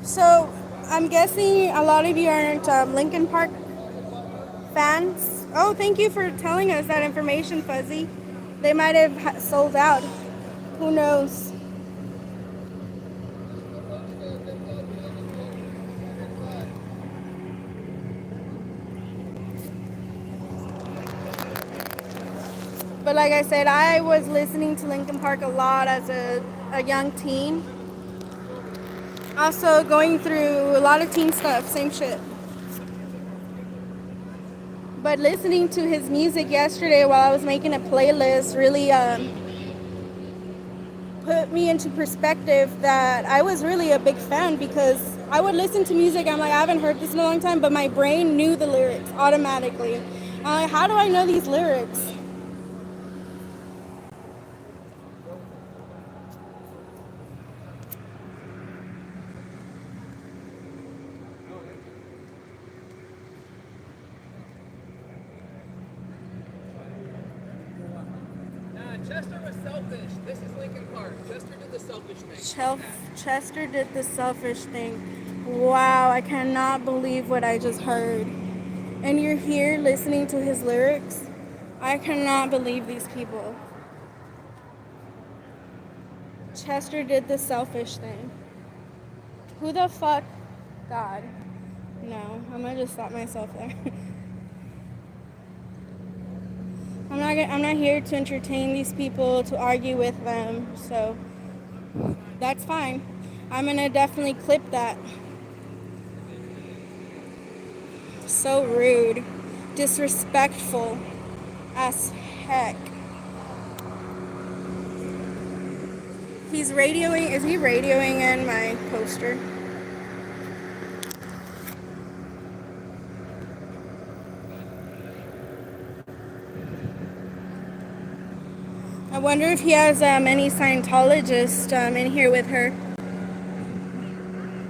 Speaker 4: So, I'm guessing a lot of you aren't Linkin Park fans. Oh, thank you for telling us that information, Fuzzy. They might have sold out. Who knows? But like I said, I was listening to Linkin Park a lot as a young teen. Also going through a lot of teen stuff, same shit. But listening to his music yesterday while I was making a playlist really put me into perspective that I was really a big fan, because I would listen to music, I'm like, I haven't heard this in a long time, but my brain knew the lyrics automatically. I'm like, how do I know these lyrics?
Speaker 2: Chester was selfish. This is Linkin Park. Chester did the selfish thing.
Speaker 4: Chester did the selfish thing. Wow, I cannot believe what I just heard. And you're here listening to his lyrics? I cannot believe these people. Chester did the selfish thing. Who the fuck? God. No, I'm gonna just stop myself there. I'm not here to entertain these people, to argue with them, so that's fine. I'm gonna definitely clip that. So rude. Disrespectful as heck. He's radioing. Is he radioing in my poster? I wonder if he has any Scientologists in here with her.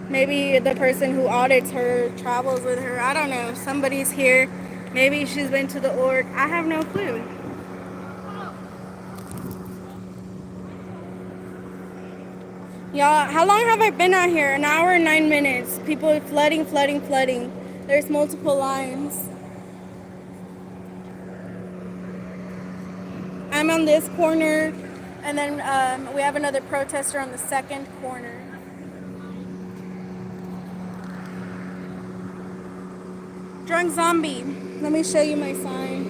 Speaker 4: Maybe the person who audits her travels with her. I don't know. Somebody's here. Maybe she's been to the org. I have no clue. Y'all, how long have I been out here? An hour and 9 minutes. People flooding. There's multiple lines. I'm on this corner, and then we have another protester on the second corner. Drunk zombie. Let me show you my sign.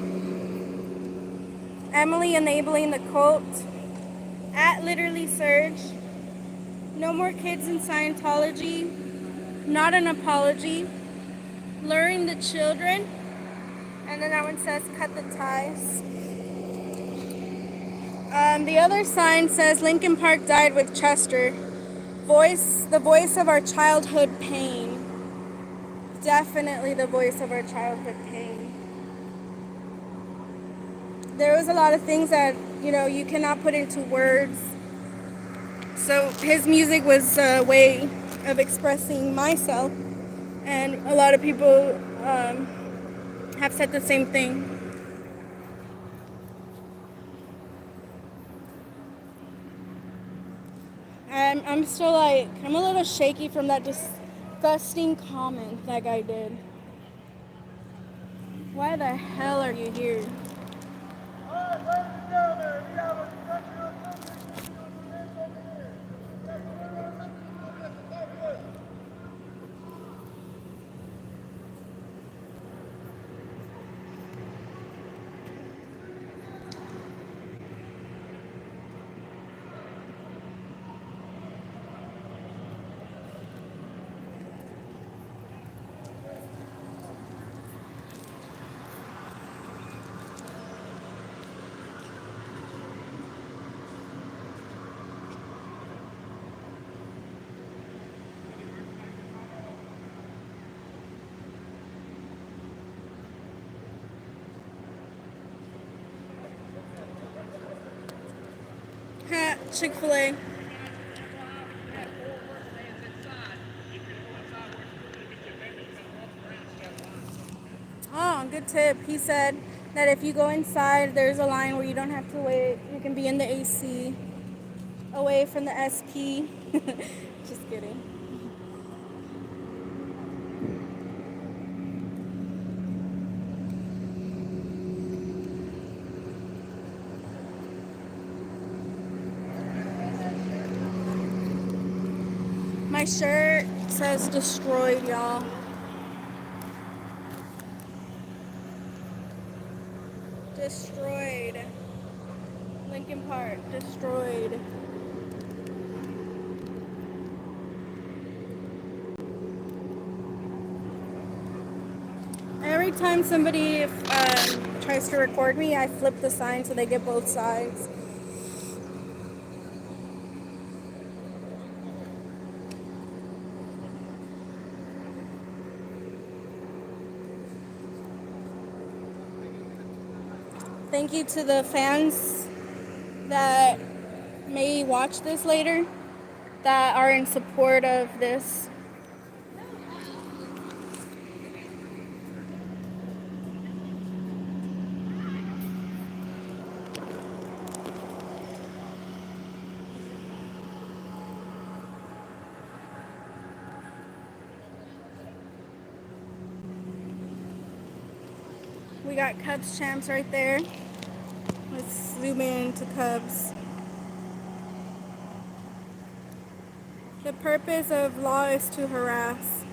Speaker 4: Emily enabling the cult. At literally Surge. No more kids in Scientology. Not an apology. Luring the children. And then that one says cut the ties. The other sign says Linkin Park died with Chester. The voice of our childhood pain. Definitely the voice of our childhood pain. There was a lot of things that, you cannot put into words. So his music was a way of expressing myself. And a lot of people have said the same thing. I'm still I'm a little shaky from that disgusting comment that guy did. Why the hell are you here?
Speaker 5: Alright, ladies and gentlemen, we have a professional
Speaker 4: Chick-fil-A. Oh, good tip. He said that if you go inside, there's a line where you don't have to wait. You can be in the AC, away from the SP. Just kidding. My shirt says destroyed, y'all. Destroyed. Linkin Park, destroyed. Every time somebody tries to record me, I flip the sign so they get both sides. Thank you to the fans that may watch this later, that are in support of this. We got Cubs champs right there. Let's zoom in to Cubs. The purpose of law is to harass.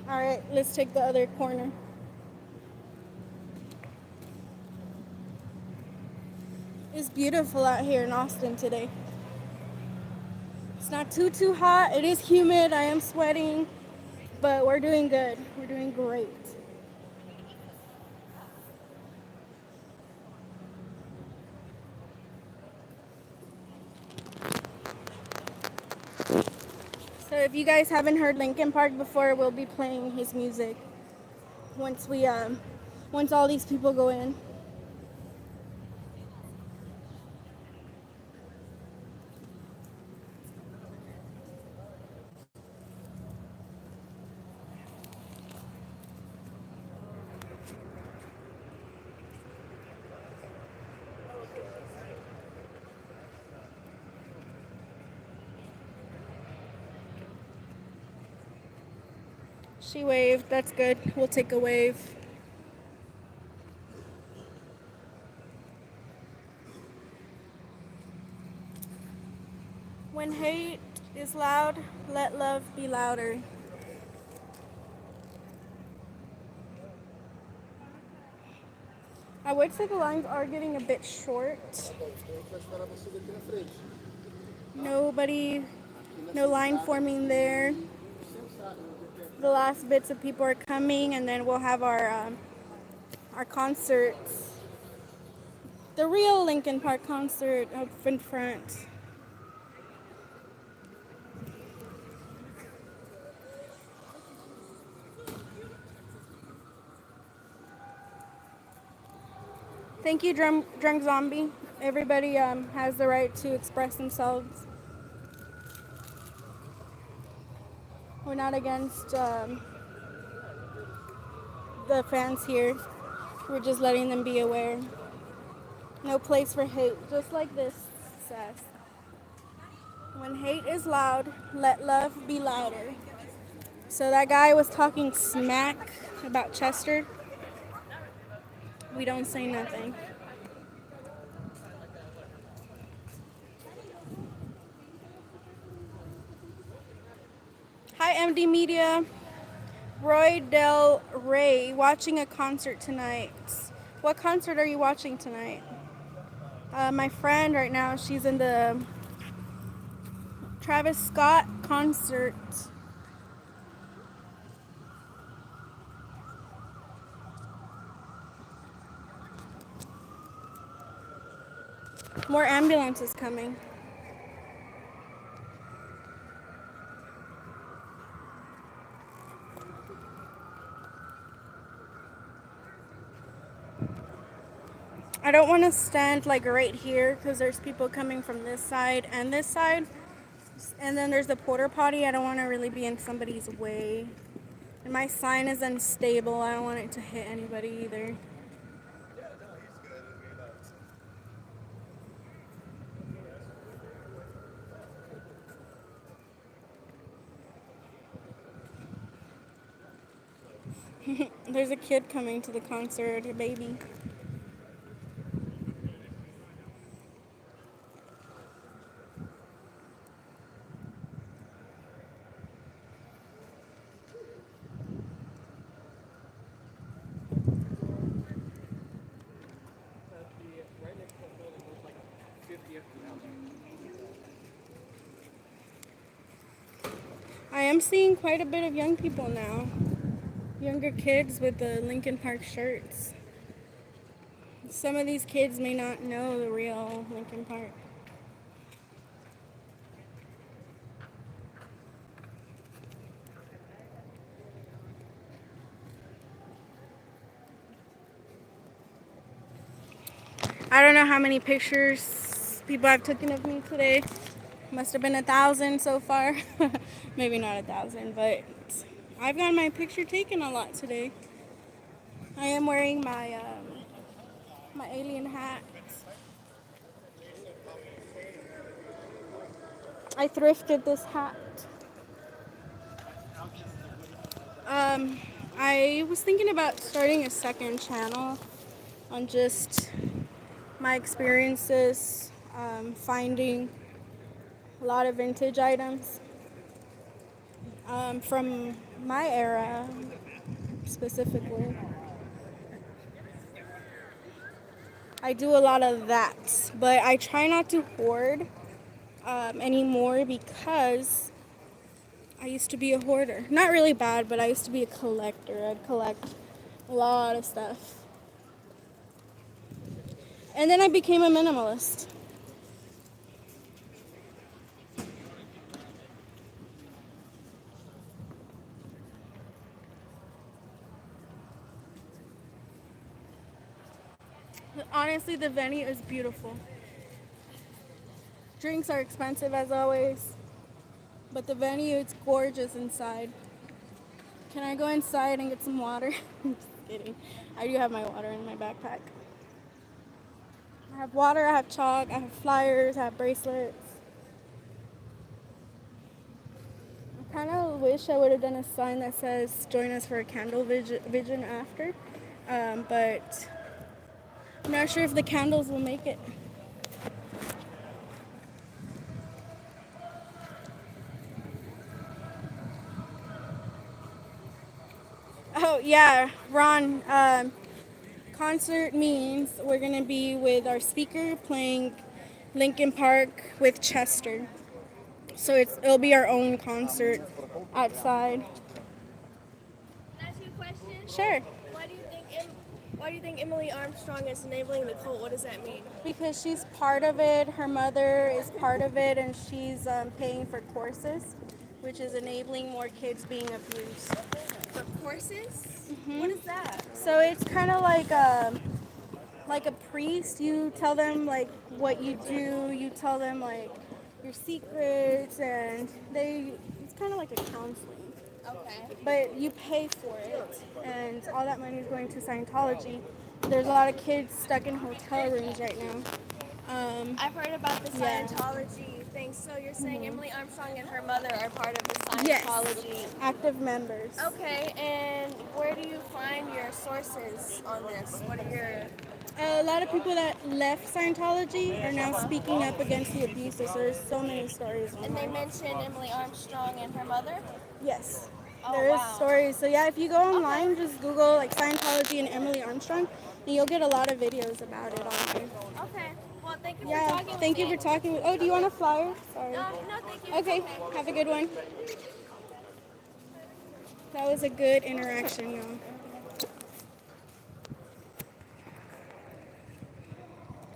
Speaker 4: All right, let's take the other corner. It's beautiful out here in Austin today. It's not too hot. It is humid. I am sweating, but we're doing good. We're doing great. So if you guys haven't heard Linkin Park before, we'll be playing his music once all these people go in. She waved. That's good. We'll take a wave. When hate is loud, let love be louder. I would say the lines are getting a bit short. Nobody, no line forming there. The last bits of people are coming, and then we'll have our concerts. The real Linkin Park concert up in front. Thank you, Drunk Zombie. Everybody has the right to express themselves. We're not against the fans here. We're just letting them be aware. No place for hate, just like this says. When hate is loud, let love be louder. So that guy was talking smack about Chester. We don't say nothing. Hi, MD Media. Roy Del Rey watching a concert tonight. What concert are you watching tonight? My friend right now, she's in the Travis Scott concert. More ambulances coming. I don't want to stand like right here because there's people coming from this side and this side. And then there's the porta potty. I don't want to really be in somebody's way. And my sign is unstable. I don't want it to hit anybody either. There's a kid coming to the concert, a baby. I am seeing quite a bit of young people now. Younger kids with the Linkin Park shirts. Some of these kids may not know the real Linkin Park. I don't know how many pictures people have taken of me today. Must have been 1,000 so far. Maybe not 1,000, but I've got my picture taken a lot today. I am wearing my my alien hat. I thrifted this hat. I was thinking about starting a second channel on just my experiences finding a lot of vintage items from my era specifically. I do a lot of that, but I try not to hoard anymore because I used to be a hoarder. Not really bad, but I used to be a collector. I'd collect a lot of stuff. And then I became a minimalist. But honestly, the venue is beautiful. Drinks are expensive as always, but the venue, it's gorgeous inside. Can I go inside and get some water? I'm just kidding. I do have my water in my backpack. I have water, I have chalk, I have flyers, I have bracelets. I kind of wish I would have done a sign that says join us for a candle vision after, but I'm not sure if the candles will make it. Oh yeah, Ron, concert means we're gonna be with our speaker playing Linkin Park with Chester. So it'll be our own concert outside.
Speaker 6: Can I ask you a question?
Speaker 4: Sure.
Speaker 6: Why do you think Emily Armstrong is enabling the cult? What does that mean?
Speaker 4: Because she's part of it, her mother is part of it, and she's paying for courses, which is enabling more kids being abused.
Speaker 6: For courses? What is that?
Speaker 4: So it's kind of like a priest. You tell them like what you do. You tell them like your secrets, and it's kind of like a counseling.
Speaker 6: Okay.
Speaker 4: But you pay for it, and all that money is going to Scientology. There's a lot of kids stuck in hotel rooms right now.
Speaker 6: I've heard about the
Speaker 4: Yeah.
Speaker 6: Scientology thing. So you're saying Emily Armstrong and her mother are part of the
Speaker 4: Yes,
Speaker 6: Scientology?
Speaker 4: active members.
Speaker 6: Okay, and where do you find your sources on this? What are your...
Speaker 4: A lot of people that left Scientology are now speaking up against the abuses. There's so many stories.
Speaker 6: And they mentioned Emily Armstrong and her mother?
Speaker 4: Yes,
Speaker 6: Oh,
Speaker 4: there is
Speaker 6: wow.
Speaker 4: stories. So yeah, if you go online, just Google like Scientology and Emily Armstrong, and you'll get a lot of videos about it online.
Speaker 6: Okay. Well, thank you for
Speaker 4: Yeah,
Speaker 6: talking with
Speaker 4: thank you
Speaker 6: me.
Speaker 4: for talking with. Oh, do you want a flyer? Sorry.
Speaker 6: No, thank you.
Speaker 4: Okay, have a good one. That was a good interaction, y'all.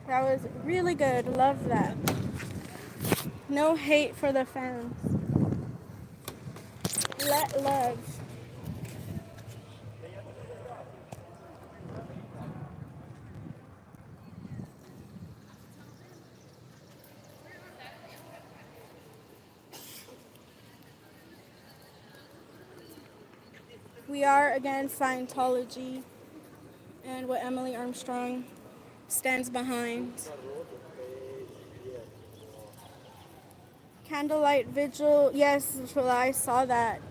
Speaker 4: That was really good. Love that. No hate for the fans. Let love. We are against Scientology and what Emily Armstrong stands behind. Candlelight vigil, yes, well, I saw that.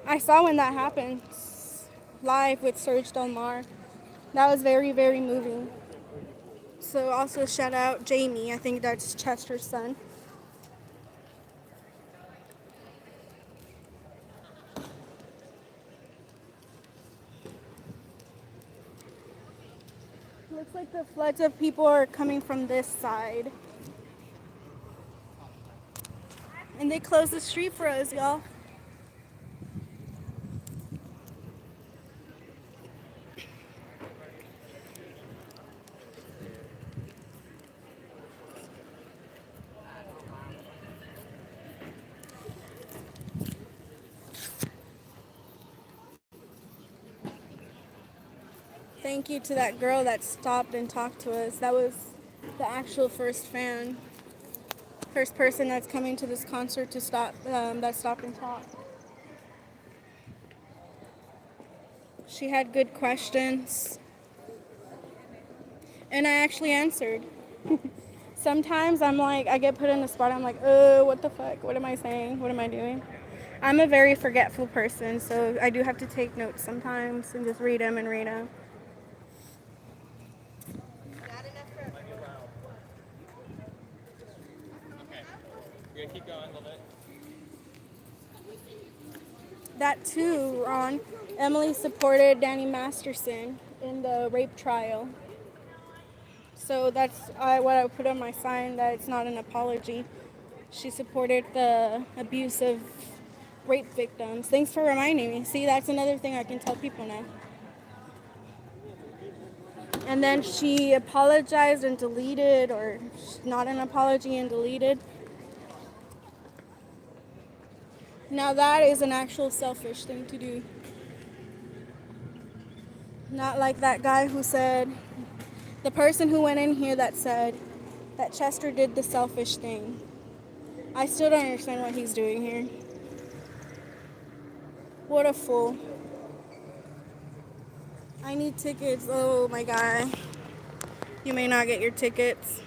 Speaker 4: I saw when that happened live with Serge Delmar. That was very, very moving. So also shout out Jamie, I think that's Chester's son. Looks like the floods of people are coming from this side. And they closed the street for us, y'all. Thank you to that girl that stopped and talked to us. That was the actual first fan. First person that's coming to this concert to that stopped and talked. She had good questions. And I actually answered. Sometimes I'm like, I get put in the spot. I'm like, oh, what the fuck? What am I saying? What am I doing? I'm a very forgetful person, so I do have to take notes sometimes and just read them and read them.
Speaker 2: You're gonna keep going a little bit.
Speaker 4: That too, Ron. Emily supported Danny Masterson in the rape trial. So that's what I put on my sign, that it's not an apology. She supported the abuse of rape victims. Thanks for reminding me. See, that's another thing I can tell people now. And then she apologized and deleted, or not an apology and deleted. Now that is an actual selfish thing to do. Not like that guy who said, the person who went in here that said that Chester did the selfish thing. I still don't understand what he's doing here. What a fool. I need tickets. Oh my God. You may not get your tickets.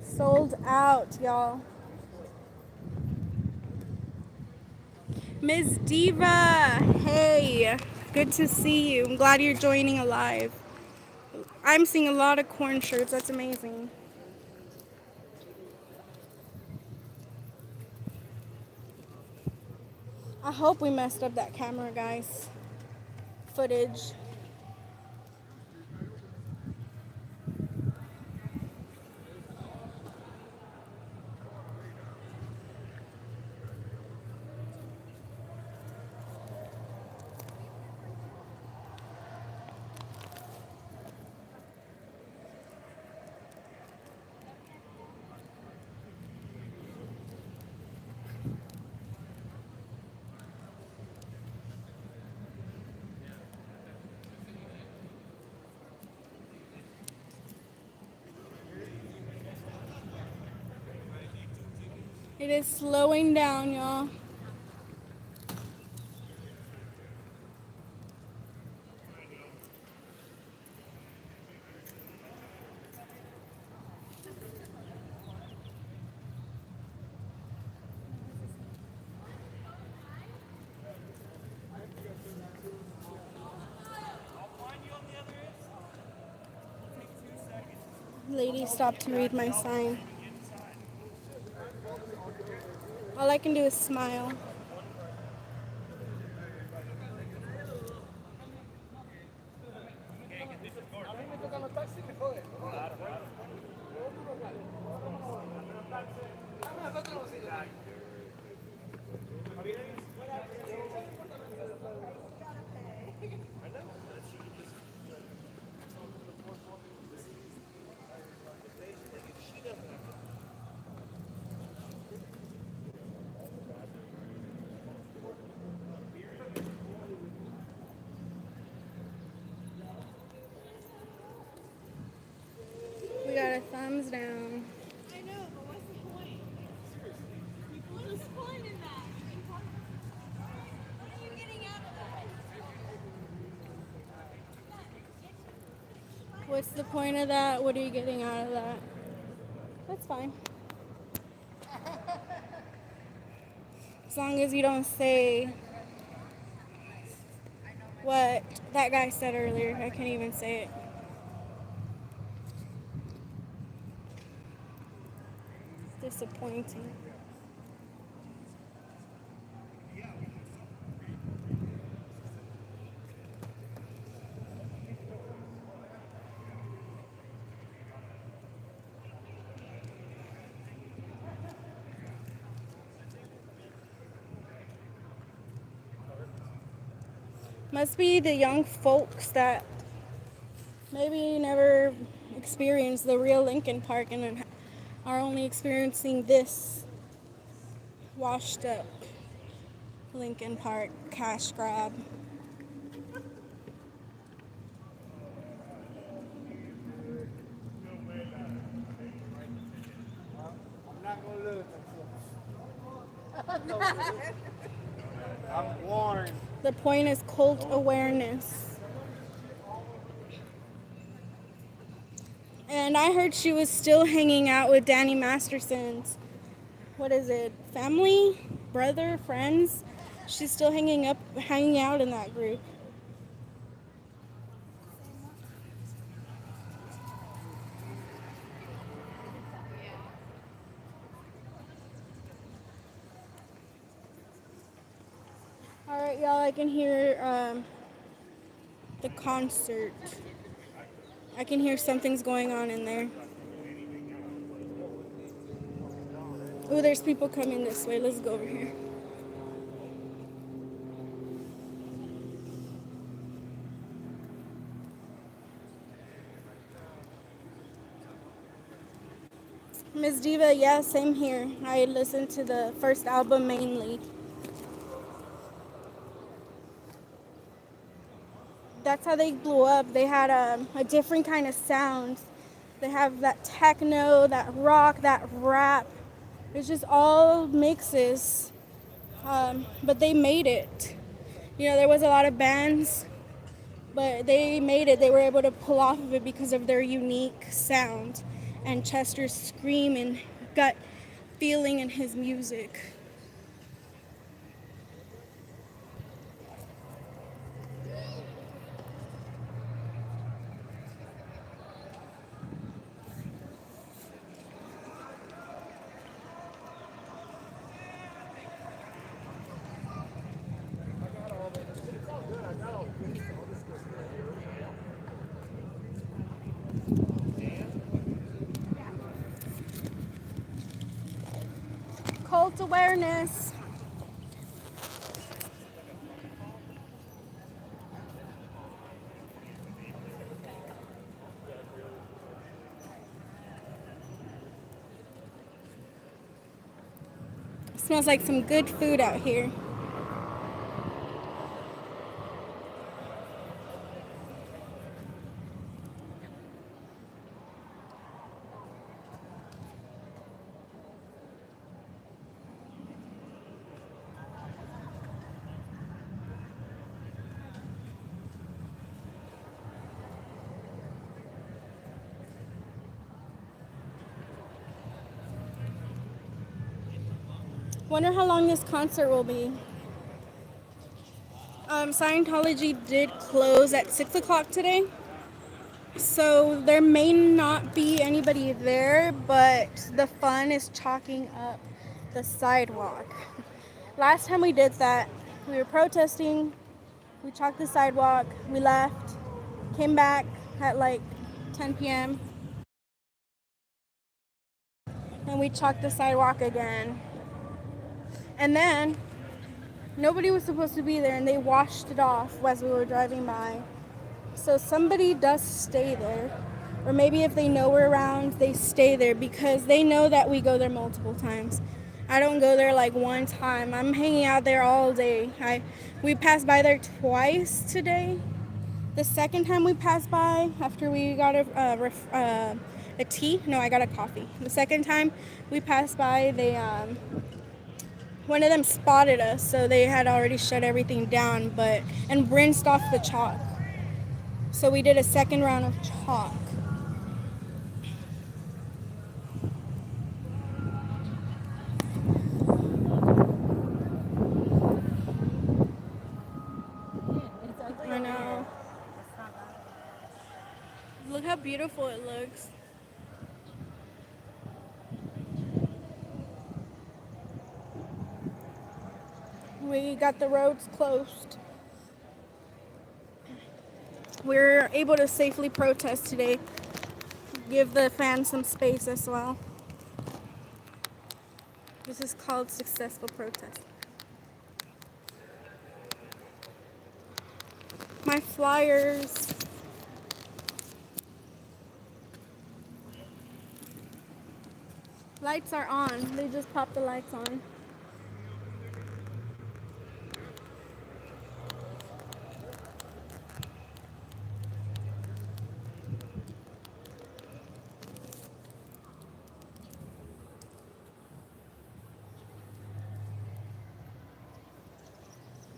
Speaker 4: Sold out, y'all. Miss Diva, hey, good to see you. I'm glad you're joining alive. I'm seeing a lot of corn shirts. That's amazing. I hope we messed up that camera, guys. Footage. It is slowing down, y'all. Lady stopped to read my sign. All I can do is smile. We got a thumbs down.
Speaker 6: I know, but what's the point? What's the point in that? What are you getting out of that?
Speaker 4: What's the point of that? What are you getting out of that? That's fine. As long as you don't say what that guy said earlier. I can't even say it. It's disappointing. Must be the young folks that maybe never experienced the real Linkin Park and are only experiencing this washed up Linkin Park cash grab.
Speaker 5: I'm not gonna lose. I'm warned.
Speaker 4: The point is cult awareness. And I heard she was still hanging out with Danny Masterson's, what is it, family, brother, friends. She's still hanging out in that group. All right, y'all, I can hear the concert. I can hear something's going on in there. Oh, there's people coming this way. Let's go over here. Miss Diva, yeah, same here. I listened to the first album mainly. That's how they blew up. They had a different kind of sound. They have that techno, that rock, that rap. It's just all mixes. But they made it. You know, there was a lot of bands, but they made it. They were able to pull off of it because of their unique sound and Chester's scream and gut feeling in his music. Cult awareness. Smells like some good food out here. Wonder how long this concert will be. Scientology did close at 6 o'clock today. So there may not be anybody there, but the fun is chalking up the sidewalk. Last time we did that, we were protesting, we chalked the sidewalk, we left, came back at like 10 p.m. and we chalked the sidewalk again. And then nobody was supposed to be there and they washed it off as we were driving by. So somebody does stay there. Or maybe if they know we're around, they stay there because they know that we go there multiple times. I don't go there like one time. I'm hanging out there all day. We passed by there twice today. The second time we passed by, after we got a tea. No, I got a coffee. The second time we passed by, one of them spotted us, so they had already shut everything down, and rinsed off the chalk. So we did a second round of chalk. I know. Look how beautiful it looks. We got the roads closed. We're able to safely protest today. Give the fans some space as well. This is called successful protest. My flyers. Lights are on. They just popped the lights on.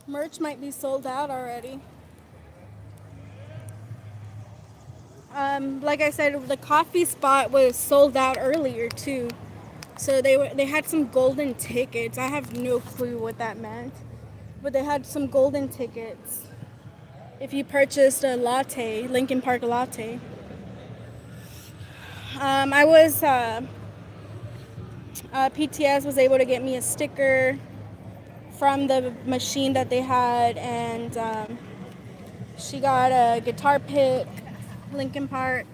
Speaker 4: Merch might be sold out already. Like I said, the coffee spot was sold out earlier too. So they had some golden tickets. I have no clue what that meant, but they had some golden tickets. If you purchased a latte, Linkin Park latte. I was PTS was able to get me a sticker from the machine that they had, and she got a guitar pick, Linkin Park.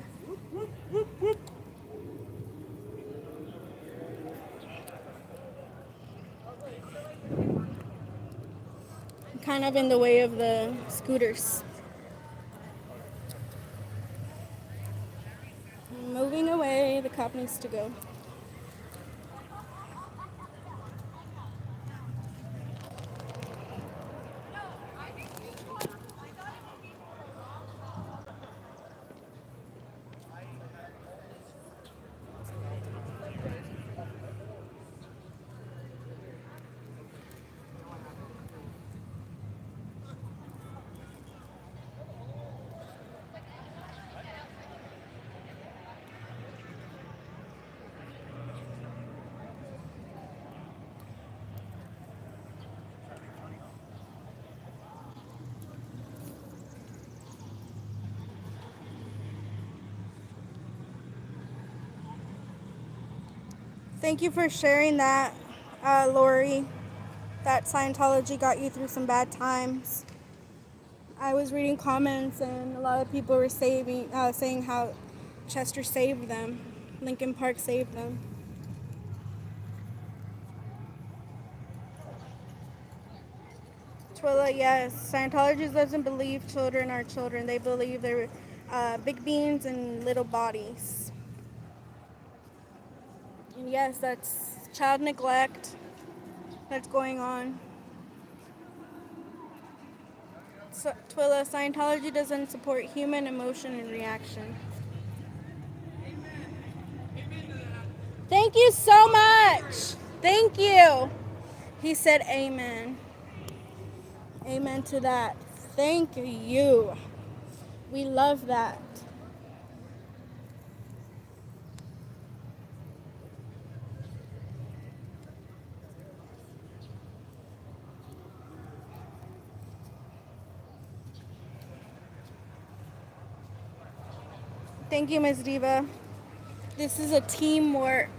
Speaker 4: Kind of in the way of the scooters. Moving away, the cop needs to go. Thank you for sharing that, Lori. That Scientology got you through some bad times. I was reading comments, and a lot of people were saying how Chester saved them, Linkin Park saved them. Twilla, yes, Scientology doesn't believe children are children. They believe they're big beings and little bodies. And yes, that's child neglect that's going on. So, Twilla, Scientology doesn't support human emotion and reaction. Thank you so much. Thank you. He said amen. Amen to that. Thank you. We love that. Thank you, Ms. Diva. This is a teamwork.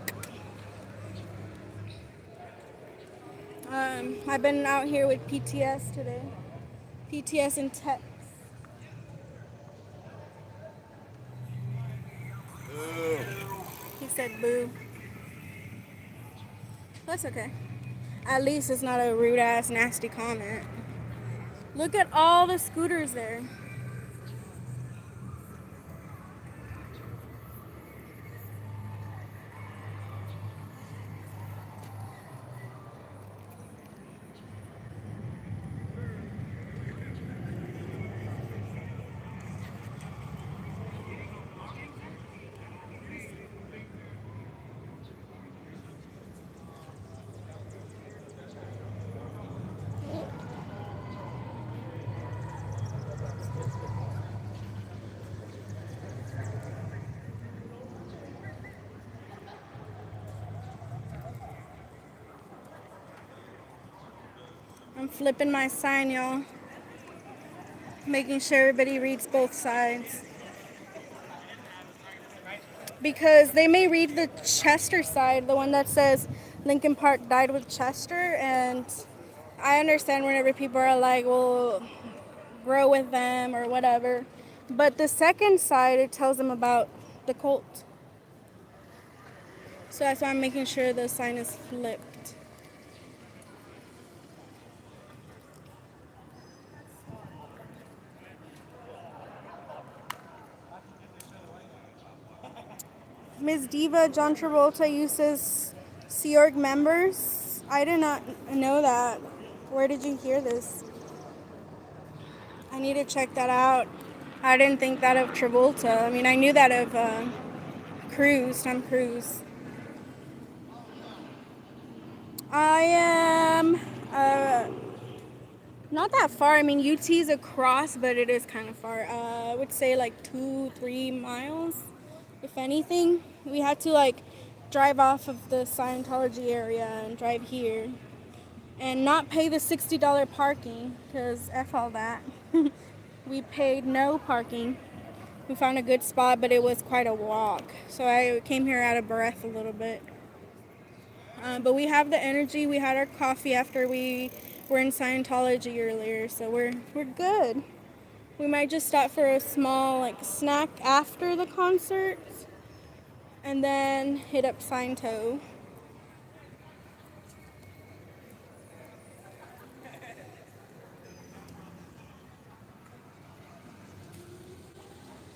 Speaker 4: I've been out here with PTS today. PTS and Tex. He said boo. That's okay. At least it's not a rude ass nasty comment. Look at all the scooters there. I'm flipping my sign, y'all. Making sure everybody reads both sides. Because they may read the Chester side, the one that says Linkin Park died with Chester, and I understand whenever people are like, well, grow with them or whatever. But the second side, it tells them about the cult. So that's why I'm making sure the sign is flipped. Ms. Diva, John Travolta uses Sea Org members. I did not know that. Where did you hear this? I need to check that out. I didn't think that of Travolta. I mean, I knew that of Tom Cruise. I am Not that far. I mean, UT's across, but it is kind of far. I would say like 2-3 miles, if anything. We had to like drive off of the Scientology area and drive here, and not pay the $60 parking, because F all that. We paid no parking. We found a good spot, but it was quite a walk. So I came here out of breath a little bit. But we have the energy. We had our coffee after we were in Scientology earlier, so we're good. We might just stop for a small like snack after the concert, and then hit up Sciento.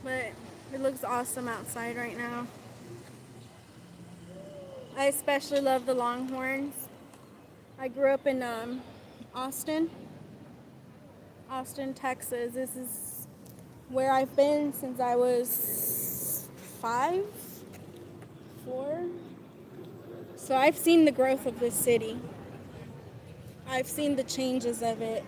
Speaker 4: But it looks awesome outside right now. I especially love the Longhorns. I grew up in Austin, Texas. This is where I've been since I was 5, 4. So I've seen the growth of this city. I've seen the changes of it.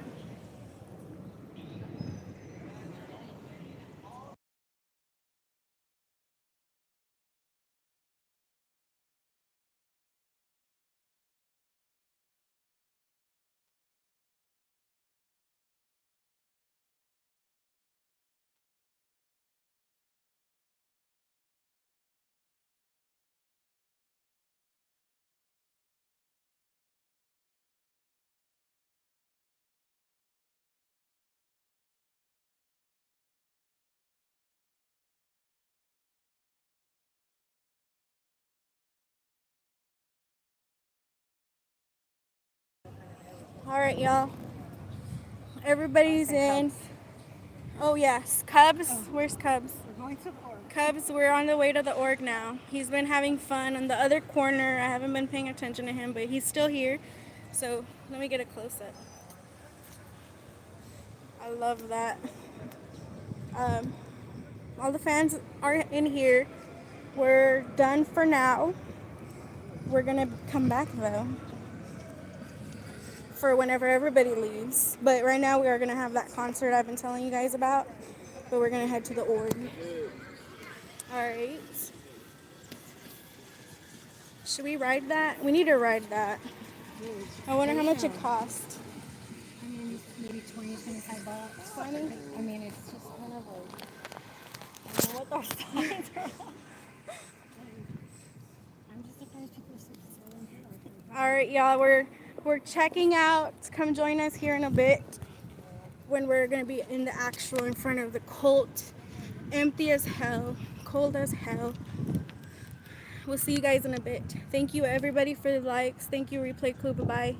Speaker 4: All right, y'all. Everybody's in. Oh, yes. Cubs. Where's Cubs?
Speaker 3: We're going to org.
Speaker 4: Cubs, we're on the way to the org now. He's been having fun on the other corner. I haven't been paying attention to him, but he's still here. So let me get a close-up. I love that. All the fans are in here. We're done for now. We're going to come back, though, for whenever everybody leaves. But right now we are going to have that concert I've been telling you guys about. But we're going to head to the org. Alright. Should we ride that? We need to ride that. I wonder how much it costs.
Speaker 3: I mean, maybe 20, 25 bucks.
Speaker 4: 20?
Speaker 3: I mean, it's just kind of like, I don't know what those signs are. I'm just surprised people are so silent.
Speaker 4: Alright, y'all, we're checking out. Come join us here in a bit when we're going to be in the actual in front of the cult. Empty as hell. Cold as hell. We'll see you guys in a bit. Thank you everybody for the likes. Thank you, Replay Crew. Bye-bye.